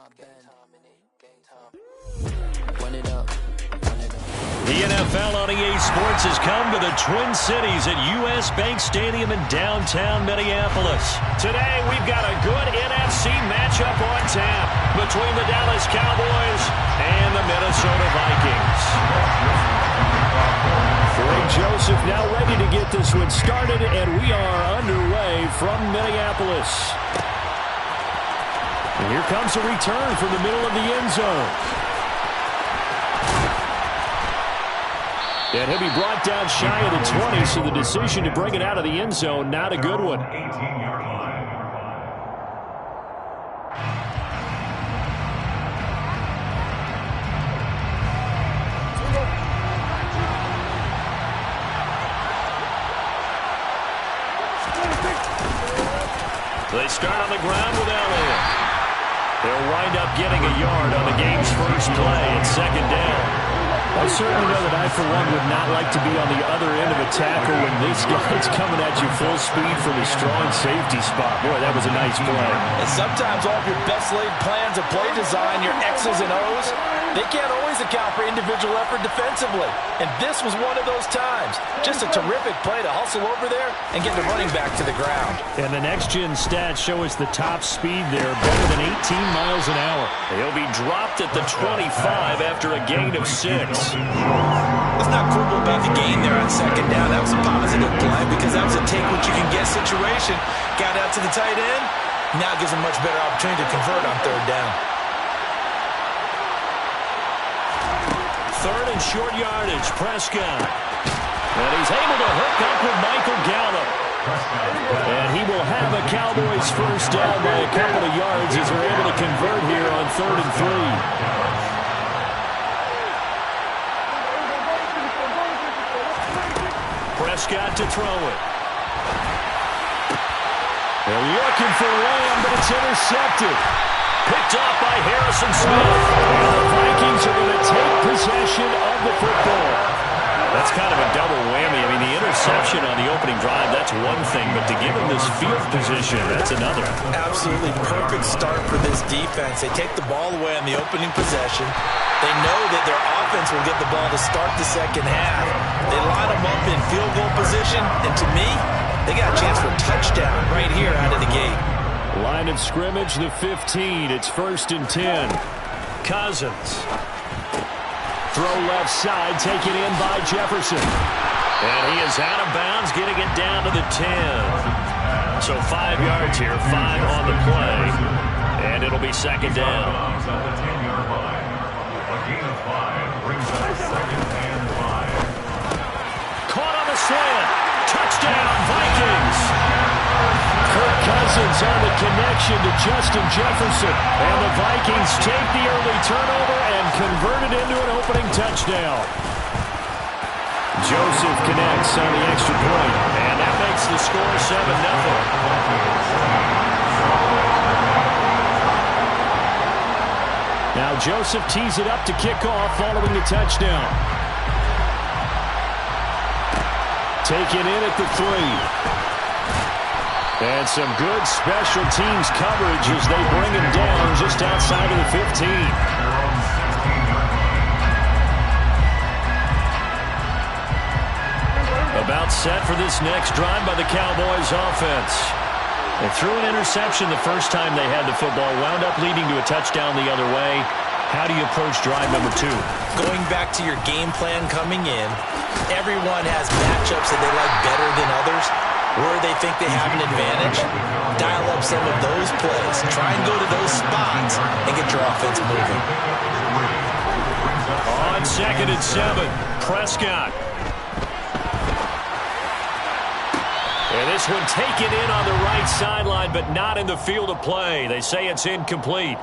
The NFL on EA Sports has come to the Twin Cities at U.S. Bank Stadium in downtown Minneapolis. Today, we've got a good NFC matchup on tap between the Dallas Cowboys and the Minnesota Vikings. Greg Joseph now ready to get this one started, and we are underway from Minneapolis. And here comes a return from the middle of the end zone. And he'll be brought down shy of the 20, so the decision to bring it out of the end zone, not a good one. 18-yard line. They start on the ground with Elliott. They'll wind up getting a yard on the game's first play at second down. I certainly know that I, for one, would not like to be on the other end of a tackle when this guy's coming at you full speed from a strong safety spot. Boy, that was a nice play. And sometimes all of your best laid plans of play design, your X's and O's, they can't always account for individual effort defensively. And this was one of those times. Just a terrific play to hustle over there and get the running back to the ground. And the next-gen stats show us the top speed there, better than 18 miles an hour. He'll be dropped at the 25 after a gain of 6. Let's not quibble about the gain there on second down. That was a positive play because that was a take-what-you-can-get situation. Got out to the tight end. Now gives him much better opportunity to convert on third down. Third and short yardage, Prescott. And he's able to hook up with Michael Gallup. And he will have a Cowboys first down by a couple of yards as they're able to convert here on 3rd and 3. Prescott to throw it. They're looking for Lamb, but it's intercepted. Picked off by Harrison Smith. And the Vikings are going to take possession of the football. That's kind of a double whammy. I mean, the interception on the opening drive, that's one thing, but to give him this field position, that's another. Absolutely perfect start for this defense. They take the ball away on the opening possession. They know that their offense will get the ball to start the second half. They line them up in field goal position, and to me, they got a chance for a touchdown right here out of the gate. Line of scrimmage, the 15. It's 1st and 10. Cousins. Throw left side, taken in by Jefferson. And he is out of bounds, getting it down to the 10. So 5 yards here, 5 on the play. And it'll be second down. Caught on the slant. Touchdown, Vikings. Kirk Cousins on the connection to Justin Jefferson. And the Vikings take the early turnover and convert it into an opening touchdown. Joseph connects on the extra point. And that makes the score 7-0. Now Joseph tees it up to kick off following the touchdown. Taken in at the 3. And some good special teams coverage as they bring him down just outside of the 15. About set for this next drive by the Cowboys offense. They threw an interception the first time they had the football, wound up leading to a touchdown the other way. How do you approach drive number 2? Going back to your game plan coming in, everyone has matchups that they like better than others. Where they think they have an advantage, dial up some of those plays. Try and go to those spots and get your offense moving. On 2nd and 7, Prescott. And this one taken in on the right sideline, but not in the field of play. They say it's incomplete.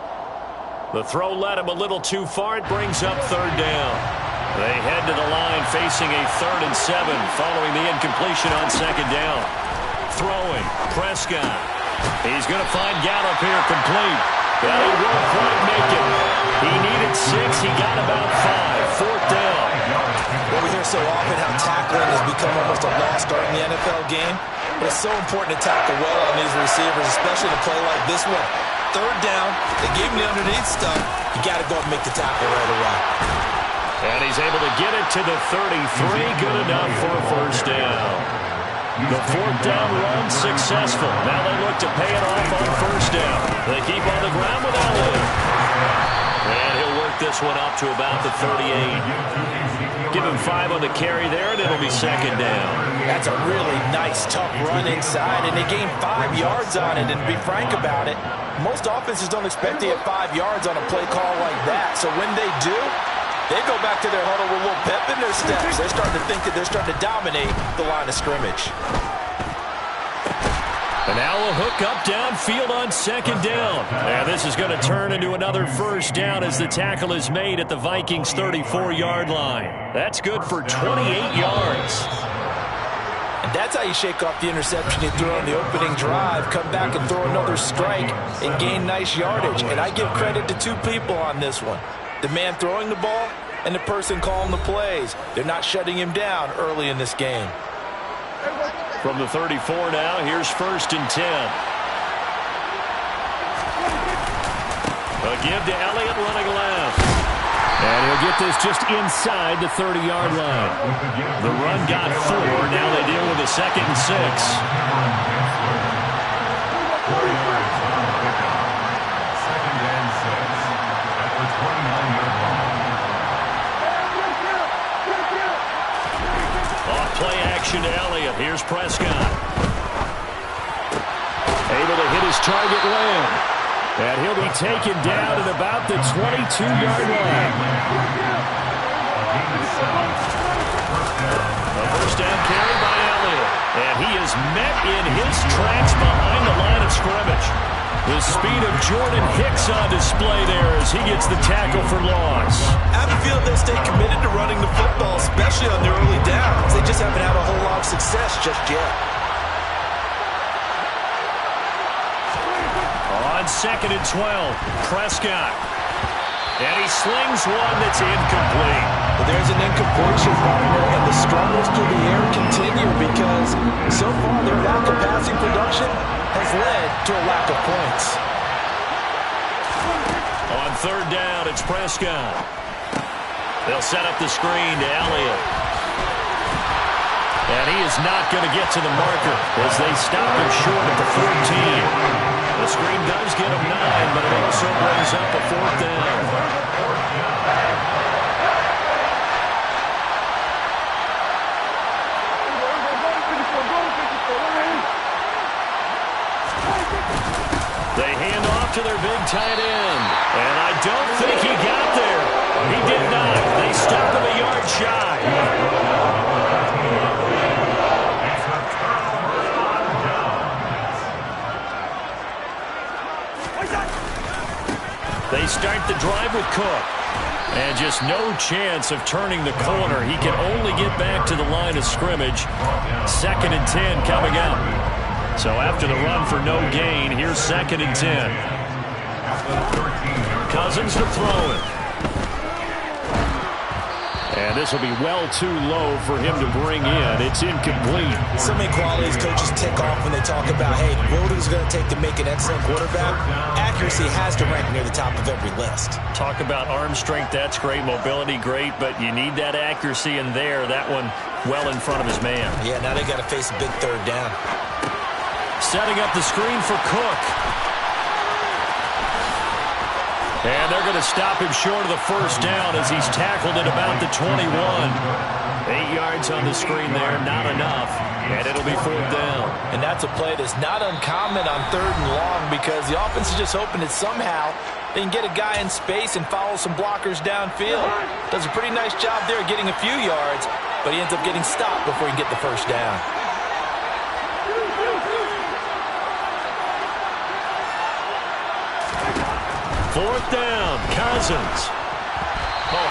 The throw led him a little too far. It brings up 3rd down. They head to the line facing a 3rd and 7 following the incompletion on 2nd down. Throwing, Prescott. He's going to find Gallup here complete. But he won't quite make it. He needed 6. He got about 5. 4th down. Well, we hear so often how tackling has become almost a lost art in the NFL game. But it's so important to tackle well on these receivers, especially to play like this one. Third down. They gave him the underneath stuff. You got to go and make the tackle right away. And he's able to get it to the 33. Good enough for a first down. The fourth down run successful. Now they look to pay it off on first down. They keep on the ground with Elliott. And he'll work this one up to about the 38. Give him 5 on the carry there, and it'll be second down. That's a really nice, tough run inside, and they gained 5 yards on it. And to be frank about it, most offenses don't expect to get 5 yards on a play call like that. So when they do, they go back to their huddle with a little pep in their steps. They're starting to think that they're starting to dominate the line of scrimmage. And now a hook up downfield on second down. And this is going to turn into another first down as the tackle is made at the Vikings' 34-yard line. That's good for 28 yards. And that's how you shake off the interception you threw on the opening drive, come back and throw another strike and gain nice yardage. And I give credit to 2 people on this one. The man throwing the ball and the person calling the plays. They're not shutting him down early in this game. From the 34 now, here's 1st and 10. A give to Elliott running left. And he'll get this just inside the 30-yard line. The run got 4. Now they deal with a 2nd and 6. Play action to Elliott. Here's Prescott. Able to hit his target land. And he'll be taken down at about the 22-yard line. A first down carry by Elliott. And he is met in his tracks behind the line of scrimmage. The speed of Jordan Hicks on display there as he gets the tackle for loss. I have a feeling they'll stay committed to running the football, especially on their early downs. They just haven't had a whole lot of success just yet. On 2nd and 12, Prescott. And he slings one that's incomplete. Well, there's an incompletion, partner, and the struggles through the air continue because so far their lack of passing production has led to a lack of points. On 3rd down, it's Prescott. They'll set up the screen to Elliott. And he is not going to get to the marker as they stop him short at the 14. The screen does get him 9, but it also brings up a 4th down. They hand off to their big tight end. And I don't think he got there. He did not. They stop him a yard shy. They start the drive with Cook. And just no chance of turning the corner. He can only get back to the line of scrimmage. 2nd and 10 coming up. So after the run for no gain, here's 2nd and 10. Cousins to throw it. And this will be well too low for him to bring in. It's incomplete. So many qualities coaches tick off when they talk about, hey, what is it going to take to make an excellent quarterback? Accuracy has to rank near the top of every list. Talk about arm strength, that's great. Mobility, great. But you need that accuracy in there. That one well in front of his man. Yeah, now they got to face a big 3rd down. Setting up the screen for Cook. And they're going to stop him short of the 1st down as he's tackled at about the 21. 8 yards on the screen there, not enough. And it'll be 4th down. And that's a play that's not uncommon on 3rd and long because the offense is just hoping that somehow they can get a guy in space and follow some blockers downfield. Does a pretty nice job there getting a few yards, but he ends up getting stopped before he can get the 1st down. Fourth down, Cousins.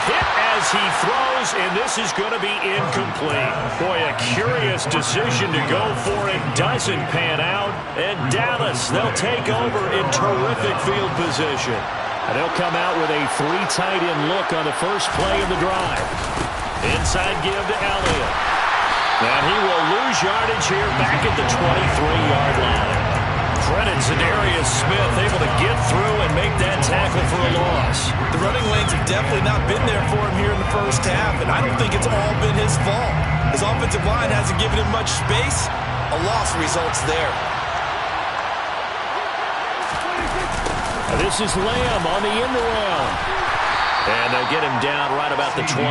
Hit as he throws, and this is going to be incomplete. Boy, a curious decision to go for it. Doesn't pan out. And Dallas, they'll take over in terrific field position. And they'll come out with a 3 tight end look on the first play of the drive. Inside give to Elliott. And he will lose yardage here back at the 23-yard line. Credit Zadarius Smith able to get through and make that tackle for a loss. The running lanes have definitely not been there for him here in the first half, and I don't think it's all been his fault. His offensive line hasn't given him much space. A loss results there. This is Lamb on the end around. And they'll get him down right about the 20.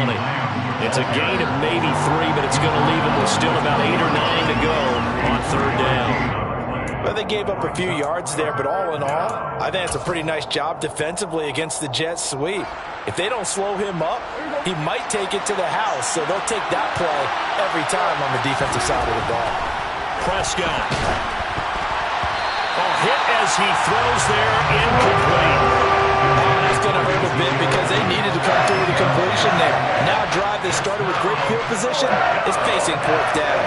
It's a gain of maybe 3, but it's going to leave him with still about 8 or 9 to go on third down. Well, they gave up a few yards there, but all in all, I think it's a pretty nice job defensively against the Jets sweep. If they don't slow him up, he might take it to the house, so they'll take that play every time on the defensive side of the ball. Prescott. Hit as he throws there, incomplete. Oh, that's going to hurt a bit because they needed to come through with a completion there. Now a drive that started with great field position is facing fourth down.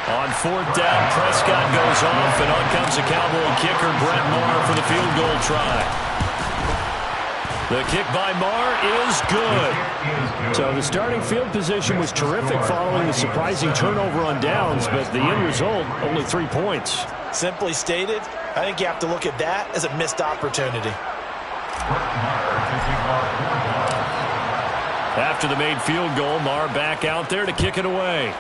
On fourth down, Prescott goes off, and on comes the Cowboy kicker, Brett Maher, for the field goal try. The kick by Maher is good. So the starting field position was terrific following the surprising turnover on downs, but the end result, only 3 points. Simply stated, I think you have to look at that as a missed opportunity. After the made field goal, Maher back out there to kick it away.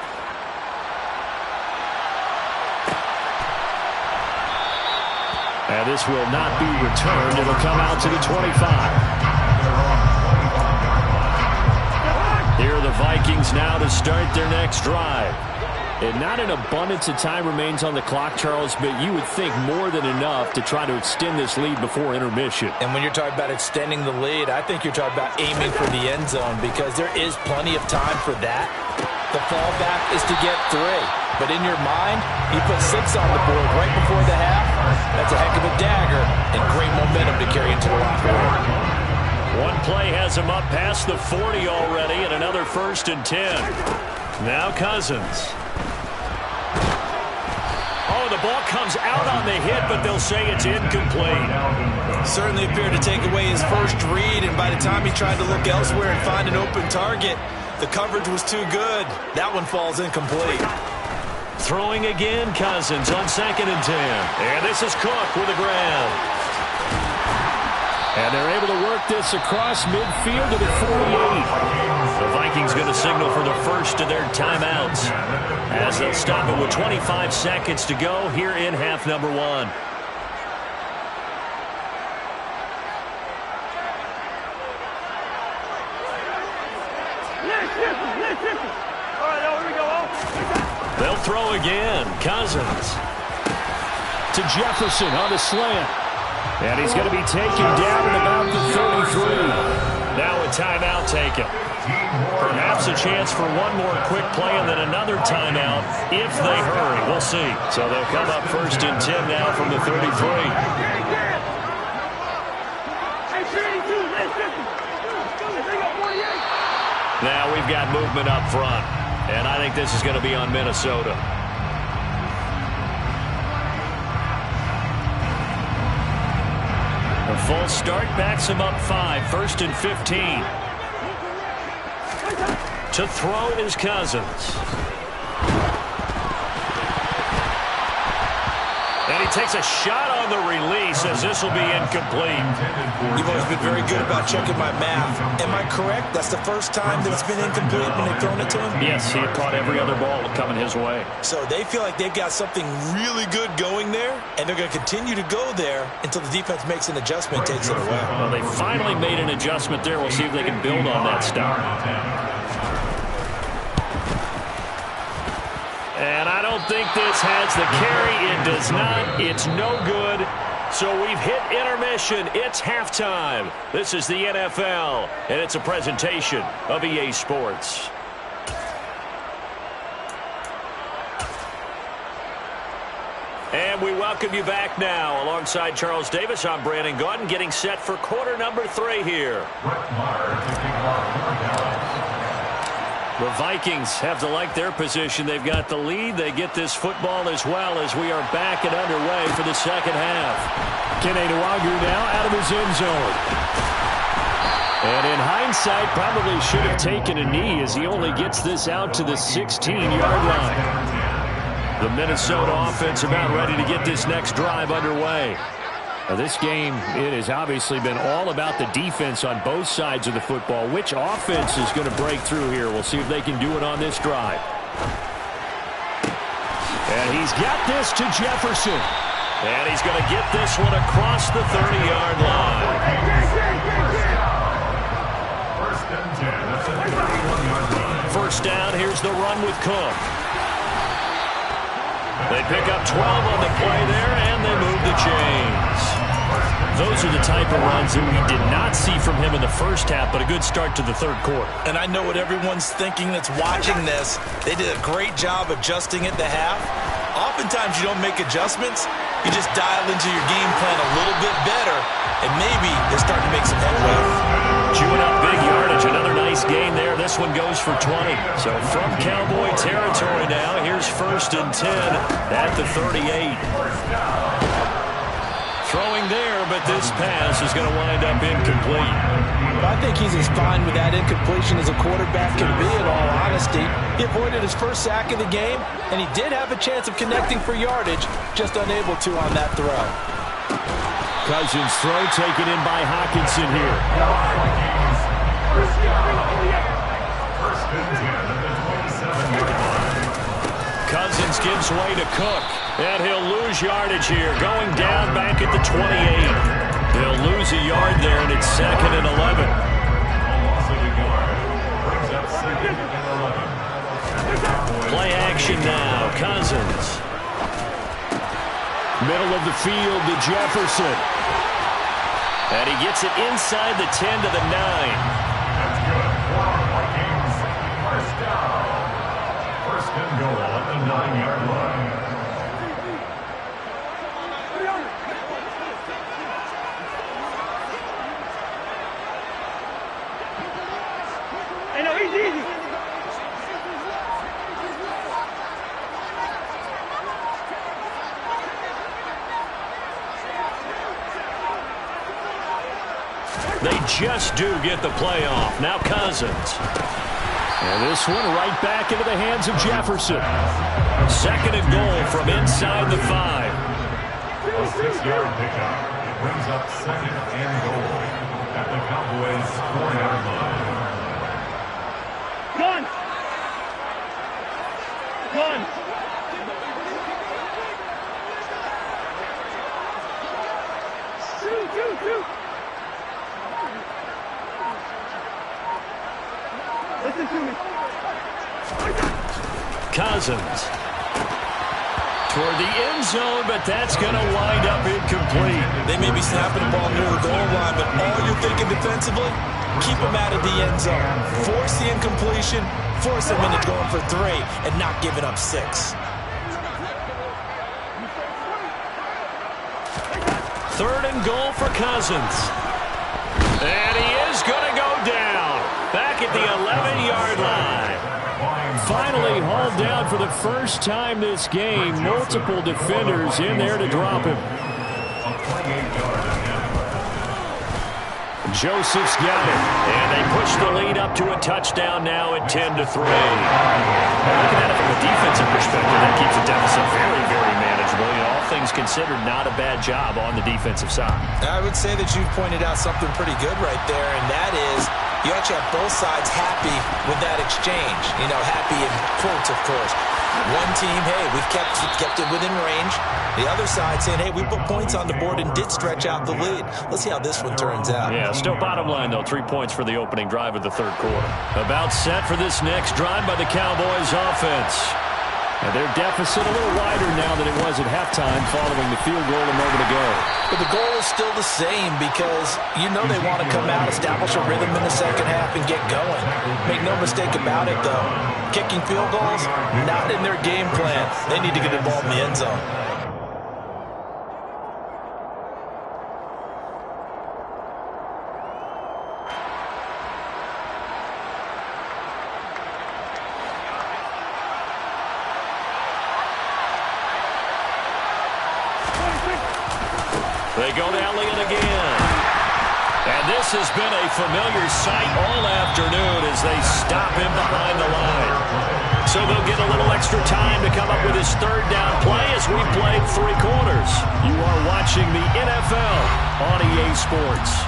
And this will not be returned. It'll come out to the 25. Here are the Vikings now to start their next drive. And not an abundance of time remains on the clock, Charles, but you would think more than enough to try to extend this lead before intermission. And when you're talking about extending the lead, I think you're talking about aiming for the end zone because there is plenty of time for that. The fallback is to get 3. But in your mind, you put 6 on the board right before the half. That's a heck of a dagger and great momentum to carry into the locker room. One play has him up past the 40 already, and another 1st and 10. Now Cousins. Oh, the ball comes out on the hit, but they'll say it's incomplete. Certainly appeared to take away his first read, and by the time he tried to look elsewhere and find an open target, the coverage was too good. That one falls incomplete. Throwing again, Cousins on 2nd and 10. And this is Cook with a grab. And they're able to work this across midfield to the 48. The Vikings going to signal for the first of their timeouts as they'll stop it with 25 seconds to go here in half number 1. All right, here we go. They'll throw again. Cousins. To Jefferson on the slant. And he's going to be taken down at about the 33. Now a timeout taken. Perhaps a chance for one more quick play and then another timeout if they hurry. We'll see. So they'll come up 1st and 10 now from the 33. Now we've got movement up front. And I think this is going to be on Minnesota. A full start backs him up 5. 1st and 15. To throw is Cousins. And he takes a shot on the release as this will be incomplete. You've always been very good about checking my math. Am I correct? That's the first time that it's been incomplete when they've thrown it to him? Yes, he had caught every other ball coming his way. So they feel like they've got something really good going there, and they're going to continue to go there until the defense makes an adjustment, takes it away. Well, they finally made an adjustment there. We'll see if they can build on that start. And I don't think this has the carry. It does not. It's no good. So we've hit intermission. It's halftime. This is the NFL, and it's a presentation of EA Sports. And we welcome you back now. Alongside Charles Davis, I'm Brandon Gaudin, getting set for quarter number 3 here. The Vikings have to like their position. They've got the lead. They get this football as well as we are back and underway for the second half. Kenny Nwagu now out of his end zone. And in hindsight, probably should have taken a knee as he only gets this out to the 16-yard line. The Minnesota offense about ready to get this next drive underway. Now this game, it has obviously been all about the defense on both sides of the football. Which offense is going to break through here? We'll see if they can do it on this drive. And he's got this to Jefferson. And he's going to get this one across the 30-yard line. First down, here's the run with Cook. They pick up 12 on the play there, and they move the chains. Those are the type of runs that we did not see from him in the first half, but a good start to the third quarter. And I know what everyone's thinking that's watching this. They did a great job adjusting at the half. Oftentimes you don't make adjustments. You just dial into your game plan a little bit better, and maybe they're starting to make some headway. Chewing up big yardage. Another nice gain there. This one goes for 20. So from Cowboy territory now, here's 1st and 10 at the 38. Throwing there, but this pass is going to wind up incomplete. I think he's as fine with that incompletion as a quarterback can be, in all honesty. He avoided his first sack of the game, and he did have a chance of connecting for yardage, just unable to on that throw. Cousins' throw taken in by Hockenson here. Cousins gives way to Cook, and he'll lose yardage here, going down back at the 28. They'll lose a yard there, and it's 2nd and 11. Play action now. Cousins. Middle of the field to Jefferson. And he gets it inside the 10 to the 9. First and goal at the 9-yard line. Hey, no, he's easy. They just do get the playoff. Now Cousins. And this one right back into the hands of Jefferson. 2nd and goal from inside the 5. A 6-yard pickup. It brings up 2nd and goal at the Cowboys' 4-yard line. Gun! Gun! Shoot! Listen to me. Cousins. Toward the end zone, but that's going to wind up incomplete. They may be snapping the ball near the goal line, but all you're thinking defensively, keep them out of the end zone. Force the incompletion, force them into going for 3, and not giving up 6. 3rd and goal for Cousins. And he is going to go down. Back at the 11-yard line. Finally hauled down for the first time this game. Multiple defenders in there to drop him. Joseph's got it. And they push the lead up to a touchdown now at 10-3. Looking at it from a defensive perspective, that keeps the deficit very, very manageable. You know, all things considered, not a bad job on the defensive side. I would say that you've pointed out something pretty good right there, and that is you actually have both sides happy with that exchange. You know, happy in quotes, of course. One team, hey, we've kept it within range. The other side saying, hey, we put points on the board and did stretch out the lead. Let's see how this one turns out. Yeah, still bottom line, though, 3 points for the opening drive of the third quarter. About set for this next drive by the Cowboys offense. And their deficit a little wider now than it was at halftime following the field goal a moment ago. But the goal is still the same because you know they want to come out, establish a rhythm in the second half, and get going. Make no mistake about it, though. Kicking field goals, not in their game plan. They need to get involved in the end zone. They go to Elliott again. And this has been a familiar sight all afternoon as they stop him behind the line. So they'll get a little extra time to come up with his third down play as we played 3 quarters. You are watching the NFL on EA Sports.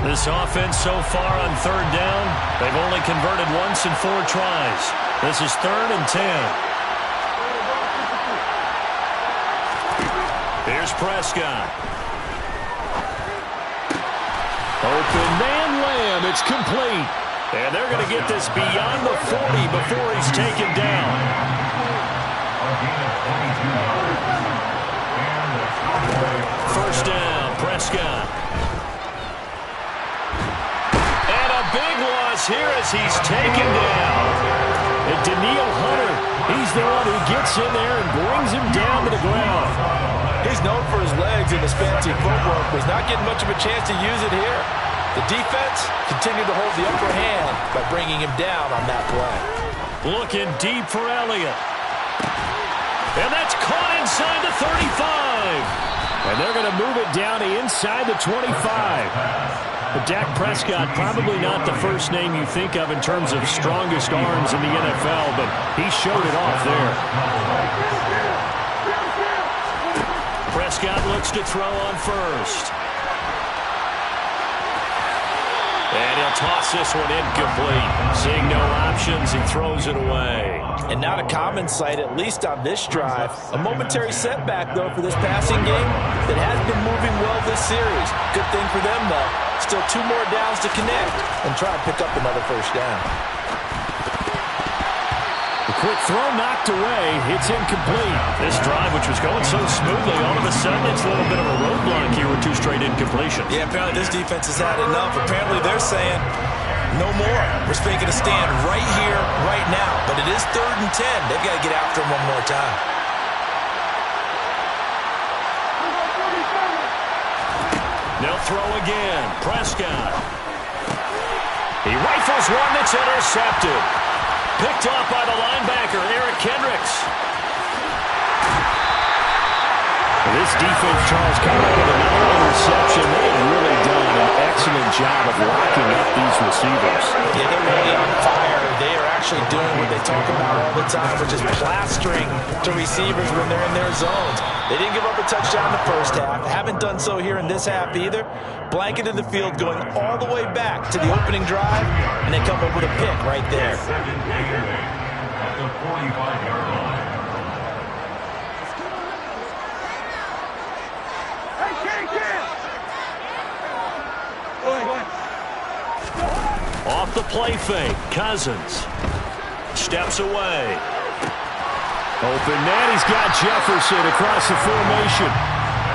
This offense so far on 3rd down, they've only converted once in 4 tries. This is 3rd and 10. Here's Prescott. Open man Lamb. It's complete. And they're going to get this beyond the 40 before he's taken down. First down, Prescott. Big loss here as he's taken down. And Danielle Hunter, he's the one who gets in there and brings him down to the ground. He's known for his legs and his fancy footwork, but he's not getting much of a chance to use it here. The defense continued to hold the upper hand by bringing him down on that play. Looking deep for Elliott. And that's caught inside the 35. And they're going to move it down to inside the 25. But Dak Prescott, probably not the first name you think of in terms of strongest arms in the NFL, but he showed it off there. Prescott looks to throw on first. And he'll toss this one incomplete. Seeing no options, he throws it away. And not a common sight, at least on this drive. A momentary setback, though, for this passing game that has been moving well this series. Good thing for them, though. Still 2 more downs to connect and try to pick up another first down. The quick throw knocked away. It's incomplete. This drive, which was going so smoothly, all of a sudden it's a little bit of a roadblock here with 2 straight incompletions. Yeah, apparently this defense has had enough. Apparently they're saying no more. We're making a stand right here, right now. But it is 3rd and 10. They've got to get after him one more time. They'll throw again. Prescott. He rifles one that's intercepted. Picked off by the linebacker, Eric Kendricks. This defense, Charles, coming up with another interception. They've really done an excellent job of locking up these receivers. Yeah, they're really on fire. They are actually doing what they talk about all the time, which is plastering to receivers when they're in their zones. They didn't give up a touchdown in the first half. Haven't done so here in this half either. Blanketed the field going all the way back to the opening drive, and they come up with a pick right there. At the 45-yard line. Off the play fake, Cousins steps away. Open man, he's got Jefferson across the formation.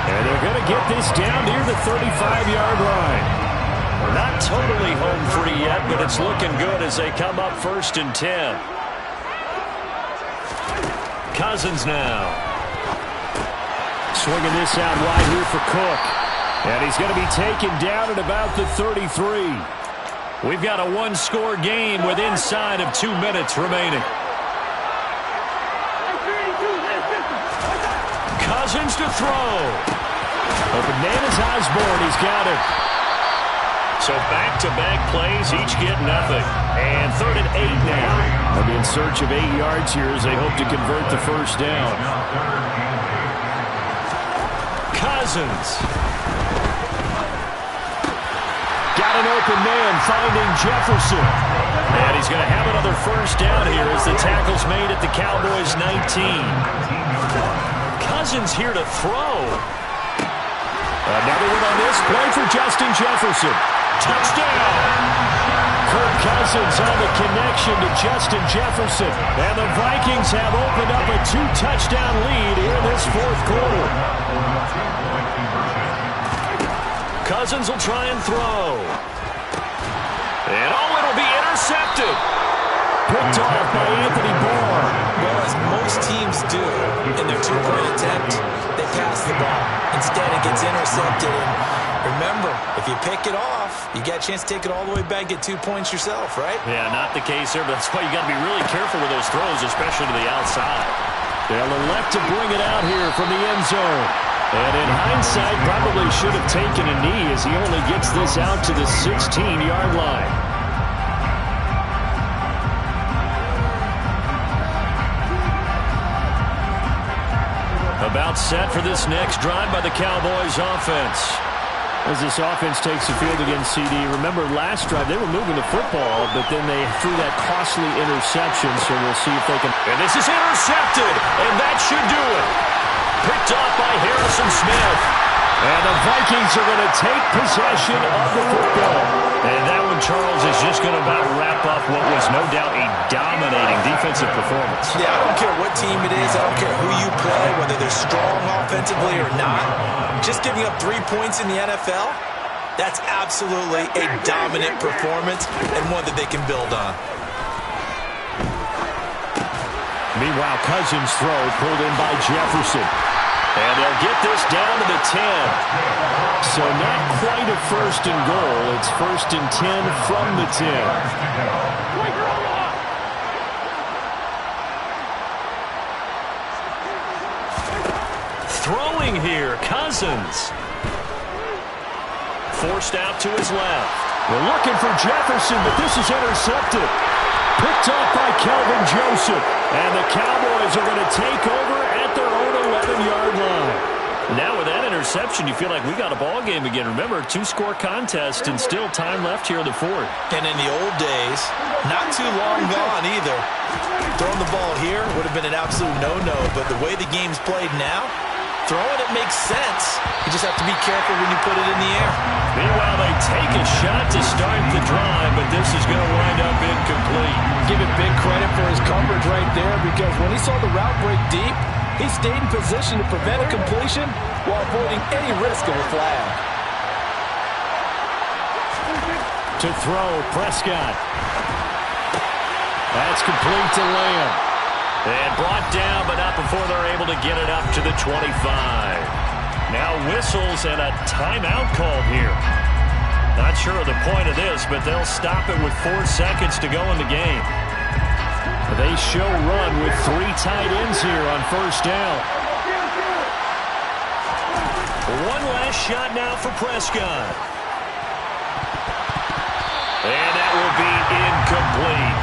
And they're going to get this down near the 35-yard line. We're not totally home free yet, but it's looking good as they come up 1st and 10. Cousins now. Swinging this out wide here for Cook. And he's going to be taken down at about the 33. We've got a 1-score game with inside of 2 minutes remaining. Cousins to throw. Open man is Osborne. He's got it. So back-to-back plays, each get nothing. And 3rd and 8 now. They'll be in search of 8 yards here as they hope to convert the first down. Cousins. Got an open man, finding Jefferson. And he's going to have another first down here as the tackle's made at the Cowboys' 19. Cousins here to throw. Another one on this play for Justin Jefferson. Touchdown! Kirk Cousins on the connection to Justin Jefferson. And the Vikings have opened up a 2-touchdown lead here in this 4th quarter. Cousins will try and throw. And it'll be intercepted. Picked off by Anthony Barr. Well, as most teams do in their 2-point attempt, they pass the ball. Instead, it gets intercepted. And remember, if you pick it off, you got a chance to take it all the way back, get 2 points yourself, right? Yeah, not the case there, but that's why you got to be really careful with those throws, especially to the outside. They'll elect to bring it out here from the end zone. And in hindsight, probably should have taken a knee as he only gets this out to the 16-yard line. About set for this next drive by the Cowboys offense. As this offense takes the field against CD, remember last drive they were moving the football, but then they threw that costly interception, so we'll see if they can. And this is intercepted, and that should do it. Picked off by Harrison Smith. And the Vikings are going to take possession of the football. And that one, Charles, is just going to about wrap up what was no doubt a dominating defensive performance. Yeah, I don't care what team it is. I don't care who you play, whether they're strong offensively or not. Just giving up 3 points in the NFL, that's absolutely a dominant performance and one that they can build on. Meanwhile, Cousins' throw pulled in by Jefferson. And they'll get this down to the 10. So not quite a first and goal. It's 1st and 10 from the 10. Throwing here, Cousins. Forced out to his left. We're looking for Jefferson, but this is intercepted. Picked off by Kelvin Joseph. And the Cowboys are going to take over at their own 11-yard line. Now with that interception, you feel like we got a ball game again. Remember, 2-score contest and still time left here in the 4th. And in the old days, not too long gone either. Throwing the ball here would have been an absolute no-no, but the way the game's played now, throwing it makes sense. You just have to be careful when you put it in the air. Meanwhile, they take a shot to start the drive, but this is going to wind up incomplete. Give it big credit for his coverage right there, because when he saw the route break deep, he stayed in position to prevent a completion while avoiding any risk of a flag. To throw, Prescott. That's complete to Lamb. And brought down, but not before they're able to get it up to the 25. Now whistles and a timeout called here. Not sure of the point of this, but they'll stop it with 4 seconds to go in the game. They show run with 3 tight ends here on 1st down. One last shot now for Prescott. And that will be incomplete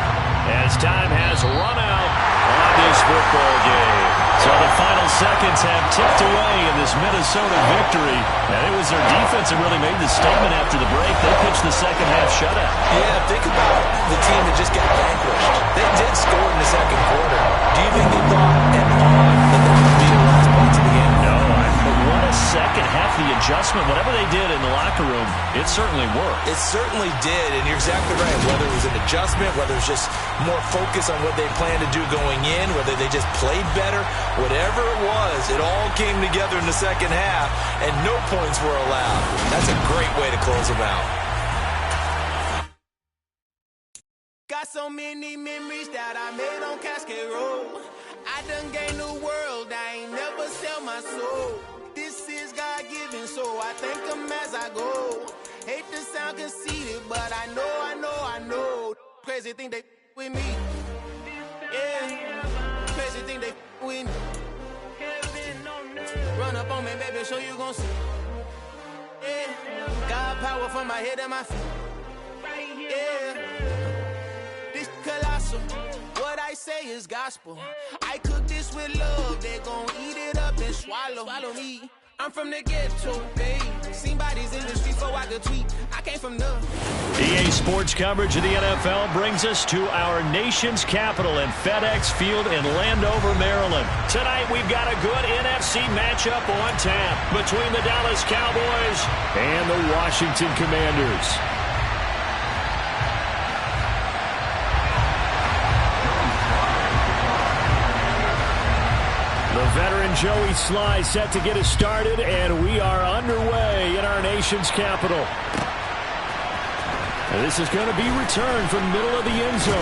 as time has run out on this football game. So the final seconds have ticked away in this Minnesota victory. And it was their defense that really made the statement after the break. They pitched the second half shutout. Yeah, think about the team that just got vanquished. They did score in the second quarter. Do you think they thought at all that they would be the last points of the game? No, but what a second half. The adjustment, whatever they did in the locker room, it certainly worked. It certainly did, and you're exactly right. Whether it was an adjustment, whether it was just more focus on what they planned to do going in, whether they just played better, whatever it was, it all came together in the second half, and no points were allowed. That's a great way to close them out. Got so many memories that I made on Cascade Road. I done gained the world, I ain't never sell my soul. This is God-given, so I thank him as I go. Hate to sound conceited, but I know. Crazy think they with me. Yeah, crazy think they with me. Run up on me, baby, show you gon' see. Yeah, God power from my head and my feet. Yeah, this colossal. What I say is gospel. I cook this with love. They gon' eat it up and swallow me. I'm from the ghetto, babe. Seen bodies in the streets so I could tweet. I came from the... EA Sports coverage of the NFL brings us to our nation's capital in FedEx Field in Landover, Maryland. Tonight we've got a good NFC matchup on tap between the Dallas Cowboys and the Washington Commanders. The veteran Joey Sly set to get us started, and we are underway in our nation's capital. And this is going to be returned from middle of the end zone.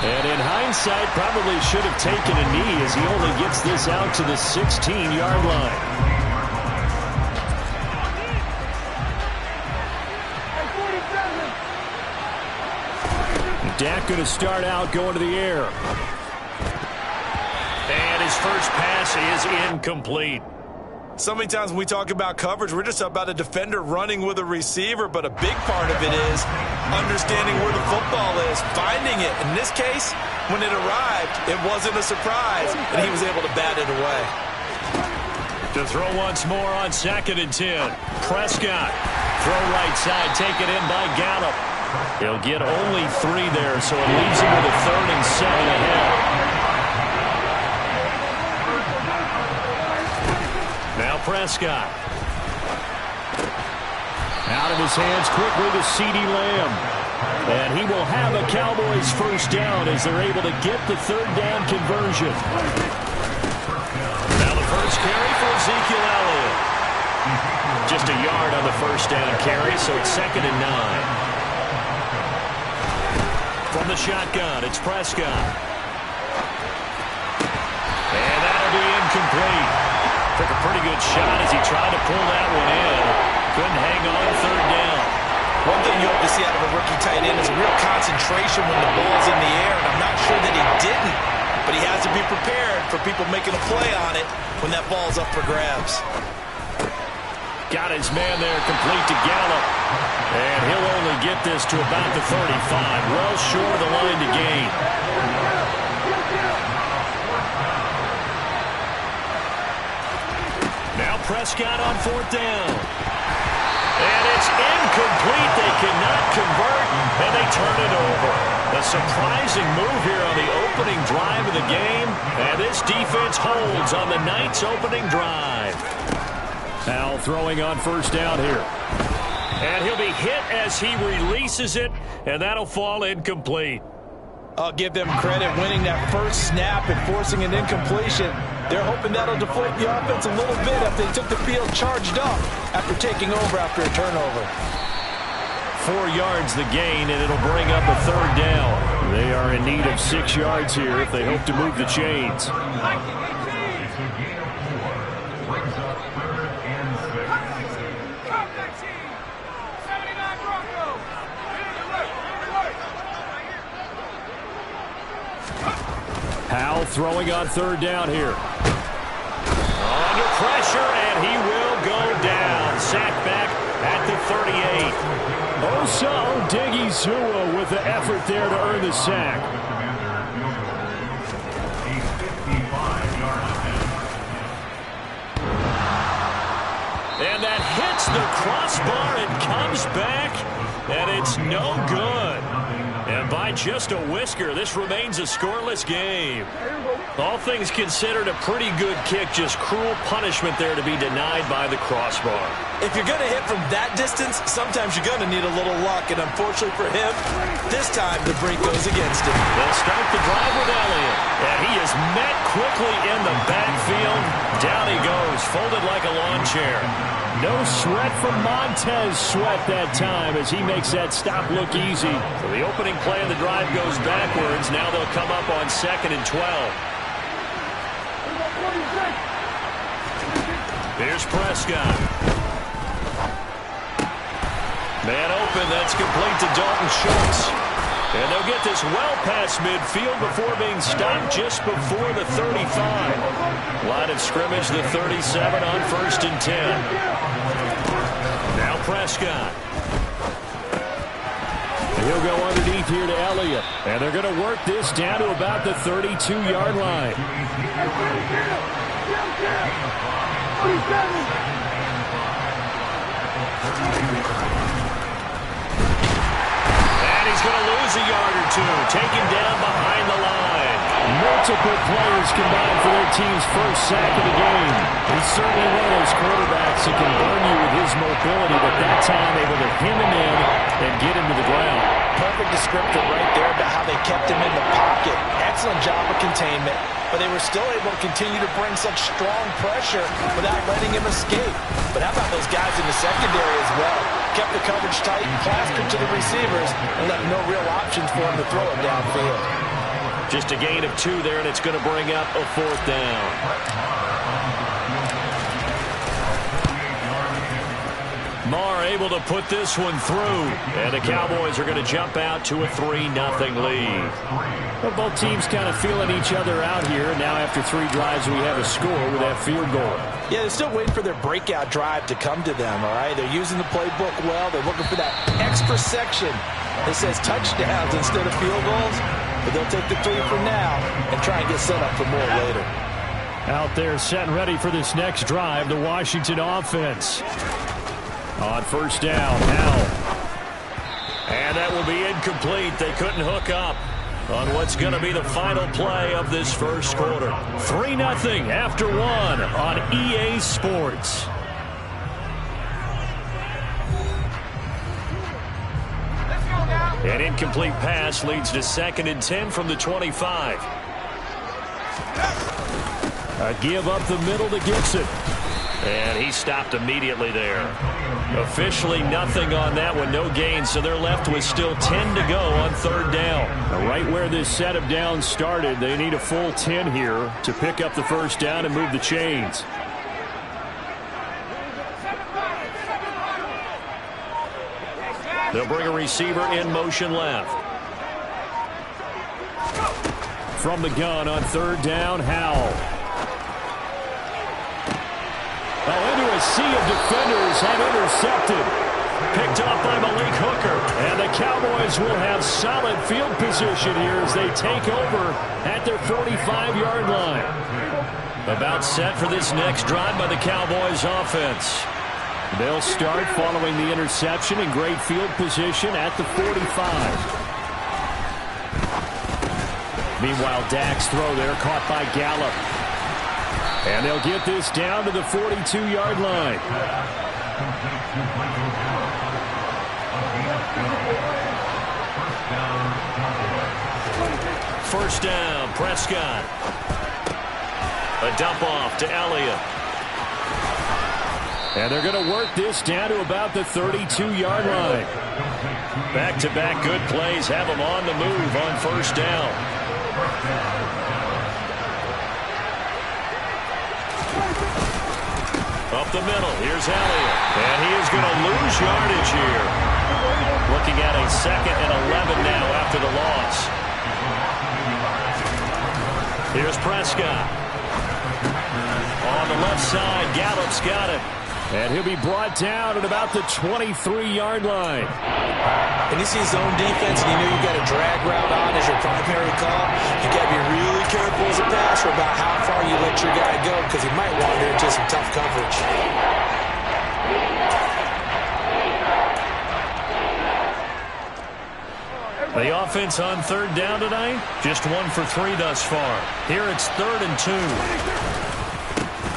And in hindsight, probably should have taken a knee as he only gets this out to the 16-yard line. Hey, 40 Dak going to start out going to the air. And his first pass is incomplete. So many times when we talk about coverage, we're just about a defender running with a receiver, but a big part of it is understanding where the football is, finding it. In this case, when it arrived, it wasn't a surprise, and he was able to bat it away. To throw once more on 2nd and 10. Prescott, throw right side, taken in by Gallup. He'll get only 3 there, so it leaves him with a 3rd and 7 ahead. Now Prescott. Out of his hands quickly to CeeDee Lamb. And he will have a Cowboys first down as they're able to get the 3rd down conversion. Now the first carry for Ezekiel Elliott. Just a yard on the first down carry, so it's 2nd and 9. From the shotgun, it's Prescott. And that'll be incomplete. Took a pretty good shot as he tried to pull that one in. Couldn't hang on 3rd down. One thing you hope to see out of a rookie tight end is a real concentration when the ball's in the air, and I'm not sure that he didn't, but he has to be prepared for people making a play on it when that ball's up for grabs. Got his man there, complete to Gallup. And he'll only get this to about the 35. Well short of the line to gain. Now Prescott on 4th down. And it's incomplete. They cannot convert, and they turn it over. A surprising move here on the opening drive of the game, and this defense holds on the Knights' opening drive. Howell throwing on 1st down here. And he'll be hit as he releases it, and that'll fall incomplete. I'll give them credit winning that first snap and forcing an incompletion. They're hoping that'll deflate the offense a little bit after they took the field charged up after taking over after a turnover. 4 yards the gain, and it'll bring up a 3rd down. They are in need of 6 yards here if they hope to move the chains. Howell throwing on 3rd down here. Under pressure, and he will go down. Sacked back at the 38. Osa Odighizuwa with the effort there to earn the sack. And that hits the crossbar and comes back, and it's no good. And by just a whisker, this remains a scoreless game. All things considered, a pretty good kick, just cruel punishment there to be denied by the crossbar. If you're going to hit from that distance, sometimes you're going to need a little luck, and unfortunately for him, this time the brink goes against him. They'll start the drive with Elliott, and he is met quickly in the backfield. Down he goes, folded like a lawn chair. No sweat from Montez Sweat that time as he makes that stop look easy. So the opening play of the drive goes backwards. Now they'll come up on 2nd and 12. Here's Prescott. Man open, that's complete to Dalton Schultz. And they'll get this well past midfield before being stopped just before the 35. Line of scrimmage, the 37 on 1st and 10. Now Prescott. He'll go underneath here to Elliott. And they're going to work this down to about the 32-yard line. And he's going to lose a yard or two. Taken down behind the line. Multiple players combined for their team's first sack of the game. He's certainly one of those quarterbacks that can burn you with his mobility, but that time able to hem him in and get him to the ground. Perfect descriptor right there about how they kept him in the pocket. Excellent job of containment, but they were still able to continue to bring such strong pressure without letting him escape. But how about those guys in the secondary as well? Kept the coverage tight and plastered to the receivers and left no real options for him to throw it downfield. Just a gain of 2 there, and it's going to bring up a 4th down. Lamar able to put this one through. And the Cowboys are going to jump out to a 3-0 lead. Well, both teams kind of feeling each other out here. Now after 3 drives, we have a score with that field goal. Yeah, they're still waiting for their breakout drive to come to them, all right? They're using the playbook well. They're looking for that extra section that says touchdowns instead of field goals. But they'll take the 3 for now and try and get set up for more later. Out there set and ready for this next drive, the Washington offense. On first down, Howell. And that will be incomplete. They couldn't hook up on what's going to be the final play of this first quarter. 3-0 after 1 on EA Sports. An incomplete pass leads to 2nd and 10 from the 25. A give up the middle to Gibson. And he stopped immediately there. Officially nothing on that one, no gain, so they're left with still 10 to go on 3rd down. Now, right where this set of downs started, they need a full 10 here to pick up the first down and move the chains. They'll bring a receiver in motion left. From the gun on 3rd down, Howell. Into a sea of defenders and intercepted. Picked off by Malik Hooker. And the Cowboys will have solid field position here as they take over at their 45-yard line. About set for this next drive by the Cowboys offense. They'll start following the interception in great field position at the 45. Meanwhile, Dak's throw there caught by Gallup. And they'll get this down to the 42-yard line. First down, Prescott. A dump off to Elliott. And they're going to work this down to about the 32-yard line. Back-to-back good plays have them on the move on first down. Up the middle, here's Elliott. And he is going to lose yardage here. Looking at a 2nd and 11 now after the loss. Here's Prescott. On the left side, Gallup's got it. And he'll be brought down at about the 23-yard line. When you see zone defense and you know you've got a drag route on as your primary call, you got to be really careful as a passer about how far you let your guy go because he might wander into some tough coverage. The offense on 3rd down tonight, just 1 for 3 thus far. Here it's 3rd and 2.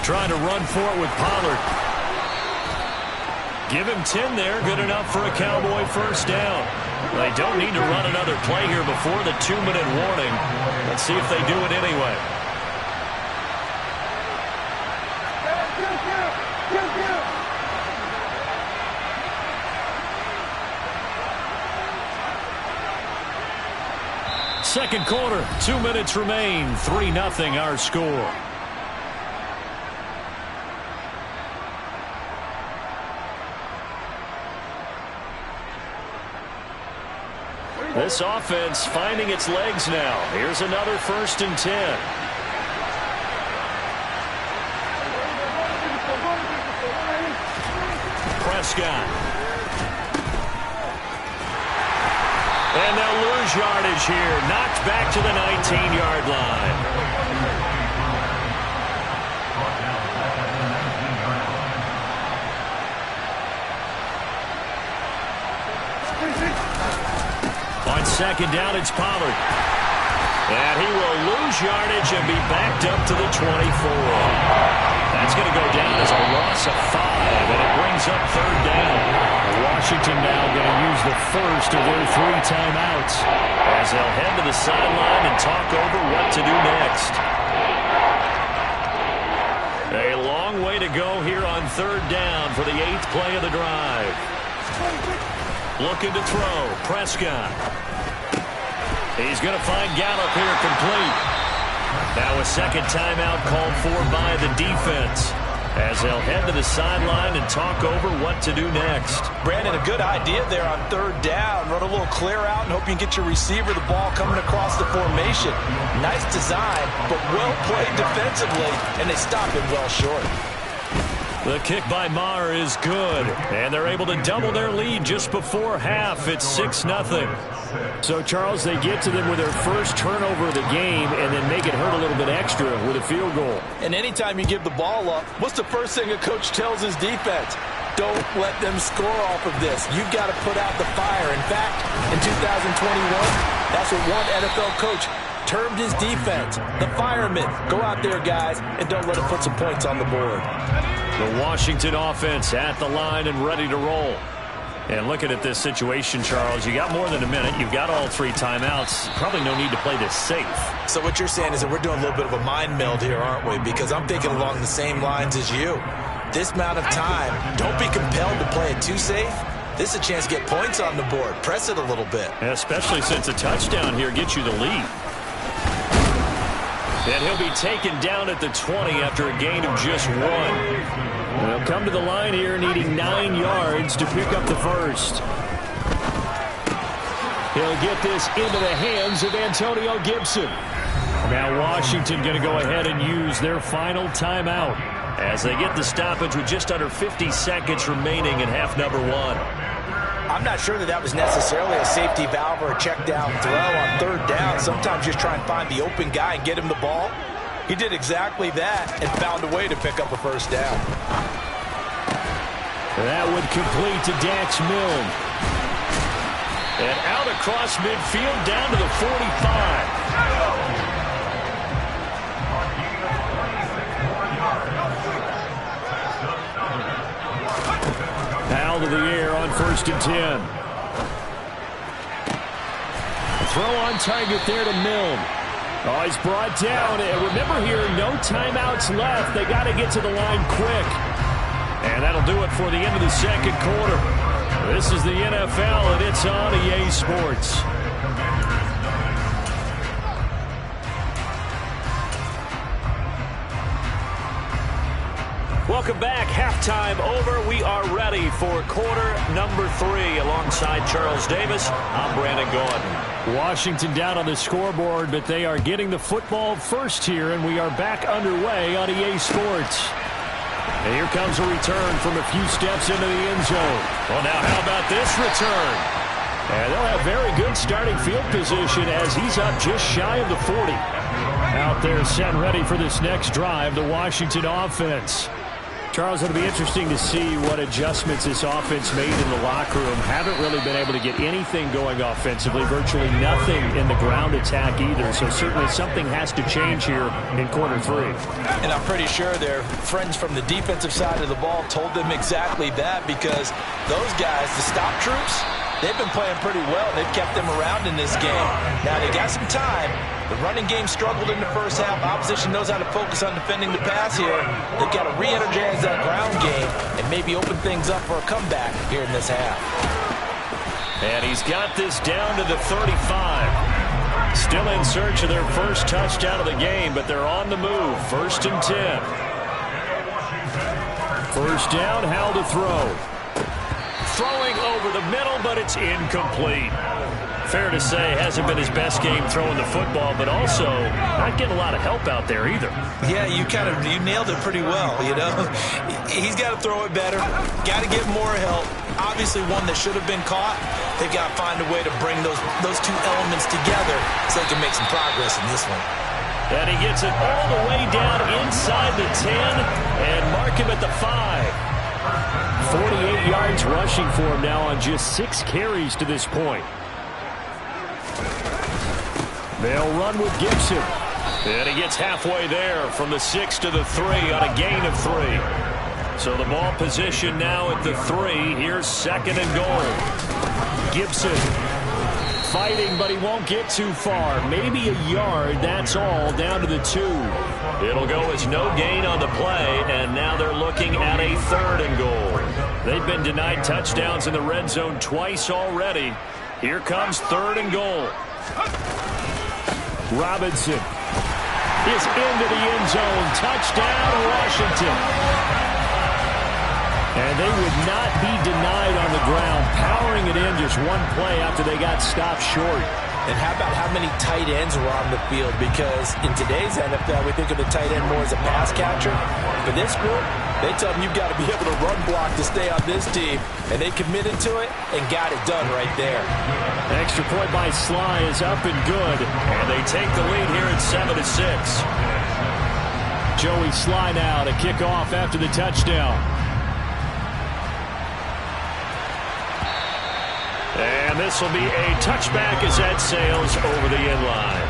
Trying to run for it with Pollard. Give him 10 there, good enough for a Cowboy first down. They don't need to run another play here before the 2-minute warning. Let's see if they do it anyway. Second quarter, 2 minutes remain, 3-0 our score. This offense finding its legs now. Here's another 1st and 10. Prescott. And they'll lose yardage here. Knocked back to the 19-yard line. On 2nd down, it's Pollard. And he will lose yardage and be backed up to the 24. That's going to go down as a loss of 5, and it brings up 3rd down. Washington now going to use the first of their 3 timeouts as they'll head to the sideline and talk over what to do next. A long way to go here on 3rd down for the 8th play of the drive. Looking to throw, Prescott. He's going to find Gallup here complete. Now a 2nd timeout called for by the defense. as they'll head to the sideline and talk over what to do next. Brandon, a good idea there on third down. Run a little clear out and hope you can get your receiver the ball coming across the formation. Nice design, but well played defensively, and they stop it well short. The kick by Maher is good, and they're able to double their lead just before half. It's 6-0. So, Charles, they get to them with their first turnover of the game and then make it hurt a little bit extra with a field goal. And anytime you give the ball up, what's the first thing a coach tells his defense? Don't let them score off of this. You've got to put out the fire. In fact, in 2021, that's what one NFL coach termed his defense, the firemen. Go out there, guys, and don't let it put some points on the board. The Washington offense at the line and ready to roll. And looking at this situation, Charles, you got more than a minute. You've got all 3 timeouts. Probably no need to play this safe. So what you're saying is that we're doing a little bit of a mind meld here, aren't we? Because I'm thinking along the same lines as you. This amount of time, don't be compelled to play it too safe. This is a chance to get points on the board. Press it a little bit. Especially since a touchdown here gets you the lead. And he'll be taken down at the 20 after a gain of just 1. They'll come to the line here needing 9 yards to pick up the first. He'll get this into the hands of Antonio Gibson. Now Washington going to go ahead and use their final timeout as they get the stoppage with just under 50 seconds remaining in half number 1. I'm not sure that was necessarily a safety valve or a check down throw on third down. Sometimes just try and find the open guy and get him the ball. He did exactly that and found a way to pick up a first down. That would complete to Dax Milne. And out across midfield down to the 45. Out of the air on 1st and 10. Throw on target there to Milne. Oh, he's brought down. And remember here, no timeouts left. They got to get to the line quick. And that'll do it for the end of the second quarter. This is the NFL, and it's on EA Sports. Welcome back. Halftime over. We are ready for quarter number 3. Alongside Charles Davis, I'm Brandon Gaudin. Washington down on the scoreboard, but they are getting the football first here, and we are back underway on EA Sports. And here comes a return from a few steps into the end zone. Well, now how about this return? And they'll have very good starting field position as he's up just shy of the 40. Out there set ready for this next drive, the Washington offense. Charles, it'll be interesting to see what adjustments this offense made in the locker room. Haven't really been able to get anything going offensively, virtually nothing in the ground attack either. So certainly something has to change here in quarter 3. And I'm pretty sure their friends from the defensive side of the ball told them exactly that, because those guys, the stop troops, they've been playing pretty well. They've kept them around in this game. Now they got some time. The running game struggled in the first half. Opposition knows how to focus on defending the pass here. They've got to re-energize that ground game and maybe open things up for a comeback here in this half. And he's got this down to the 35. Still in search of their first touchdown of the game, but they're on the move. 1st and 10. First down, how to throw. Throwing over the middle, but it's incomplete. Fair to say, hasn't been his best game throwing the football, but also not getting a lot of help out there either. Yeah, you nailed it pretty well, you know. He's got to throw it better, got to get more help. Obviously one that should have been caught. They've got to find a way to bring those two elements together so they can make some progress in this one. And he gets it all the way down inside the 10 and mark him at the 5. 48 yards rushing for him now on just 6 carries to this point. They'll run with Gibson. And he gets halfway there from the 6 to the 3 on a gain of 3. So the ball position now at the 3. Here's 2nd and goal. Gibson fighting, but he won't get too far. Maybe a yard, that's all, down to the 2. It'll go as no gain on the play, and now they're looking at a 3rd and goal. They've been denied touchdowns in the red zone twice already. Here comes 3rd and goal. Robinson is into the end zone. Touchdown, Washington. And they would not be denied on the ground, powering it in just one play after they got stopped short. And how about how many tight ends were on the field? Because in today's NFL, we think of the tight end more as a pass catcher. For this group, they tell them you've got to be able to run block to stay on this team. And they committed to it and got it done right there. An extra point by Sly is up and good. And they take the lead here at 7-6. Joey Sly now to kick off after the touchdown. And this will be a touchback as that sails over the end line.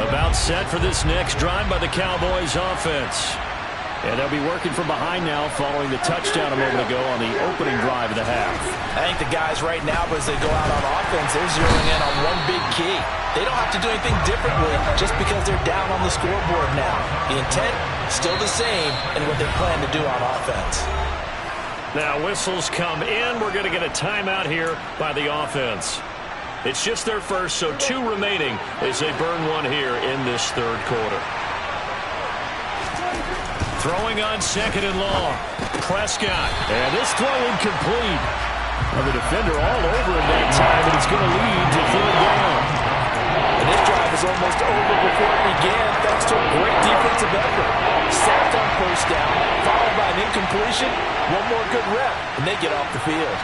About set for this next drive by the Cowboys offense. And they'll be working from behind now following the touchdown a moment ago on the opening drive of the half. I think the guys right now, as they go out on offense, they're zeroing in on one big key. They don't have to do anything differently just because they're down on the scoreboard now. The intent, still the same in what they plan to do on offense. Now whistles come in. We're going to get a timeout here by the offense. It's just their first, so 2 remaining as they burn one here in this third quarter. Throwing on 2nd and long. Prescott. And this throw incomplete. Well, the defender all over him that time, and it's going to lead to 3rd down. And this drive is almost over before it began thanks to a great defensive effort. Sacked on 1st down, followed by an incompletion. One more good rep, and they get off the field.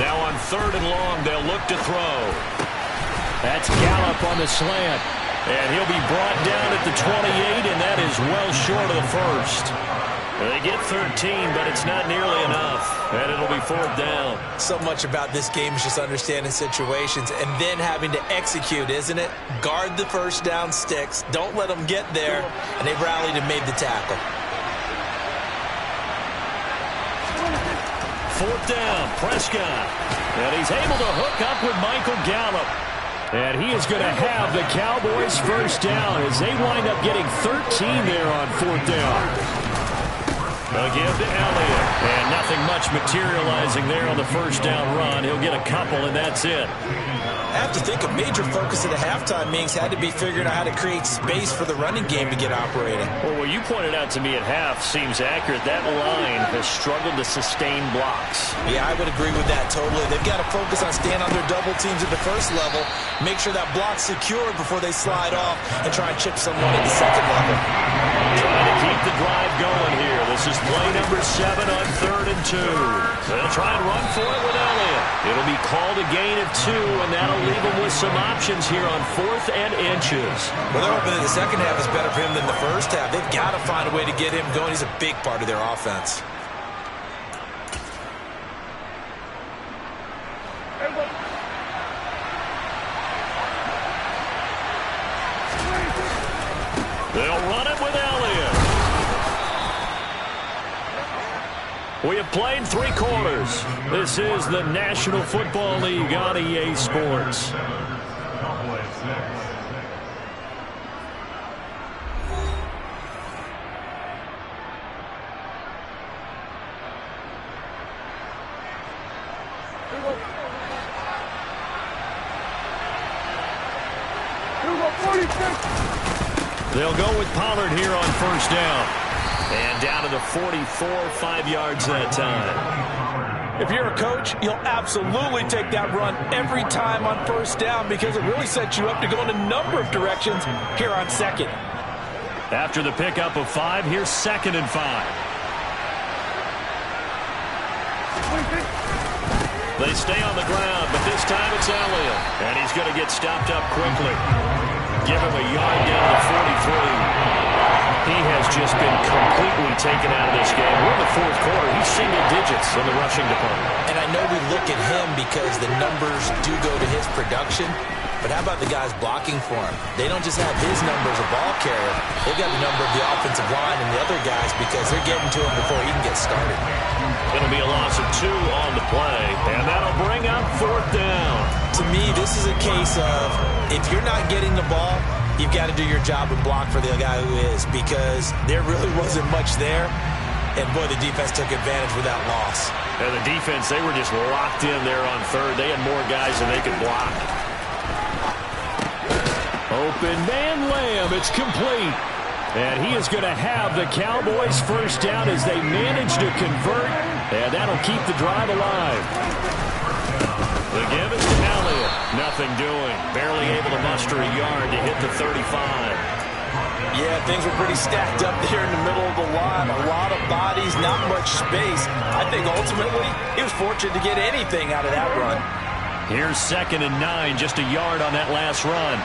Now on 3rd and long, they'll look to throw. That's Gallup on the slant. And he'll be brought down at the 28, and that is well short of the first. They get 13, but it's not nearly enough. And it'll be 4th down. So much about this game is just understanding situations and then having to execute, isn't it? Guard the 1st down sticks. Don't let them get there. And they rallied and made the tackle. 4th down, Prescott. And he's able to hook up with Michael Gallup. And he is going to have the Cowboys' 1st down as they wind up getting 13 there on 4th down. They'll give to Elliott. And nothing much materializing there on the 1st down run. He'll get a couple, and that's it. I have to think a major focus at the halftime meetings had to be figuring out how to create space for the running game to get operating. Well, what you pointed out to me at half seems accurate. That line has struggled to sustain blocks. Yeah, I would agree with that totally. They've got to focus on staying on their double teams at the 1st level, make sure that block's secured before they slide off and try and chip someone at the 2nd level. Trying to keep the drive going here. This is play number 7 on 3rd and 2. They'll try and run for it with Elliott. It'll be called a gain of 2, and that'll leave them with some options here on 4th and inches. Well, they're hoping that the second half is better for him than the first half. They've got to find a way to get him going. He's a big part of their offense. They'll run it with Elliott. We have played 3 quarters. This is the National Football League on EA Sports. They'll go with Pollard here on 1st down. And down to the 44, 5 yards that time. If you're a coach, you'll absolutely take that run every time on 1st down because it really sets you up to go in a number of directions here on 2nd. After the pickup of 5, here's 2nd and 5. They stay on the ground, but this time it's Elliott. And he's going to get stopped up quickly. Give him a yard down to 43. He has just been completely taken out of this game. We're in the 4th quarter. He's single digits in the rushing department. And I know we look at him because the numbers do go to his production. But how about the guys blocking for him? They don't just have his number as a ball carrier. They've got the number of the offensive line and the other guys because they're getting to him before he can get started. It'll be a loss of 2 on the play. And that'll bring up 4th down. To me, this is a case of if you're not getting the ball, you've got to do your job and block for the guy who is because there really wasn't much there. And, boy, the defense took advantage with that loss. And the defense, they were just locked in there on 3rd. They had more guys than they could block. Open man Lamb. It's complete. And he is going to have the Cowboys first down as they manage to convert. And that'll keep the drive alive. The give is to Elliott. Nothing doing. Barely able to muster a yard to hit the 35. Yeah, things were pretty stacked up there in the middle of the line. A lot of bodies, not much space. I think ultimately he was fortunate to get anything out of that run. Here's 2nd and 9, just a yard on that last run.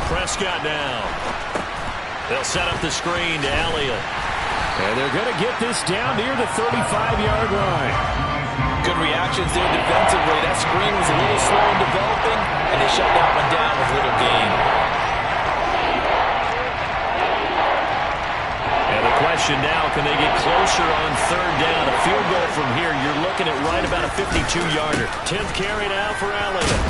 Prescott now. They'll set up the screen to Elliott. And they're going to get this down near the 35-yard line. Good reactions there defensively. That screen was a little slow in developing, and they shut that one down with little gain. And the question now, can they get closer on 3rd down? A field goal from here, you're looking at right about a 52-yarder. 10th carry now for Elliott.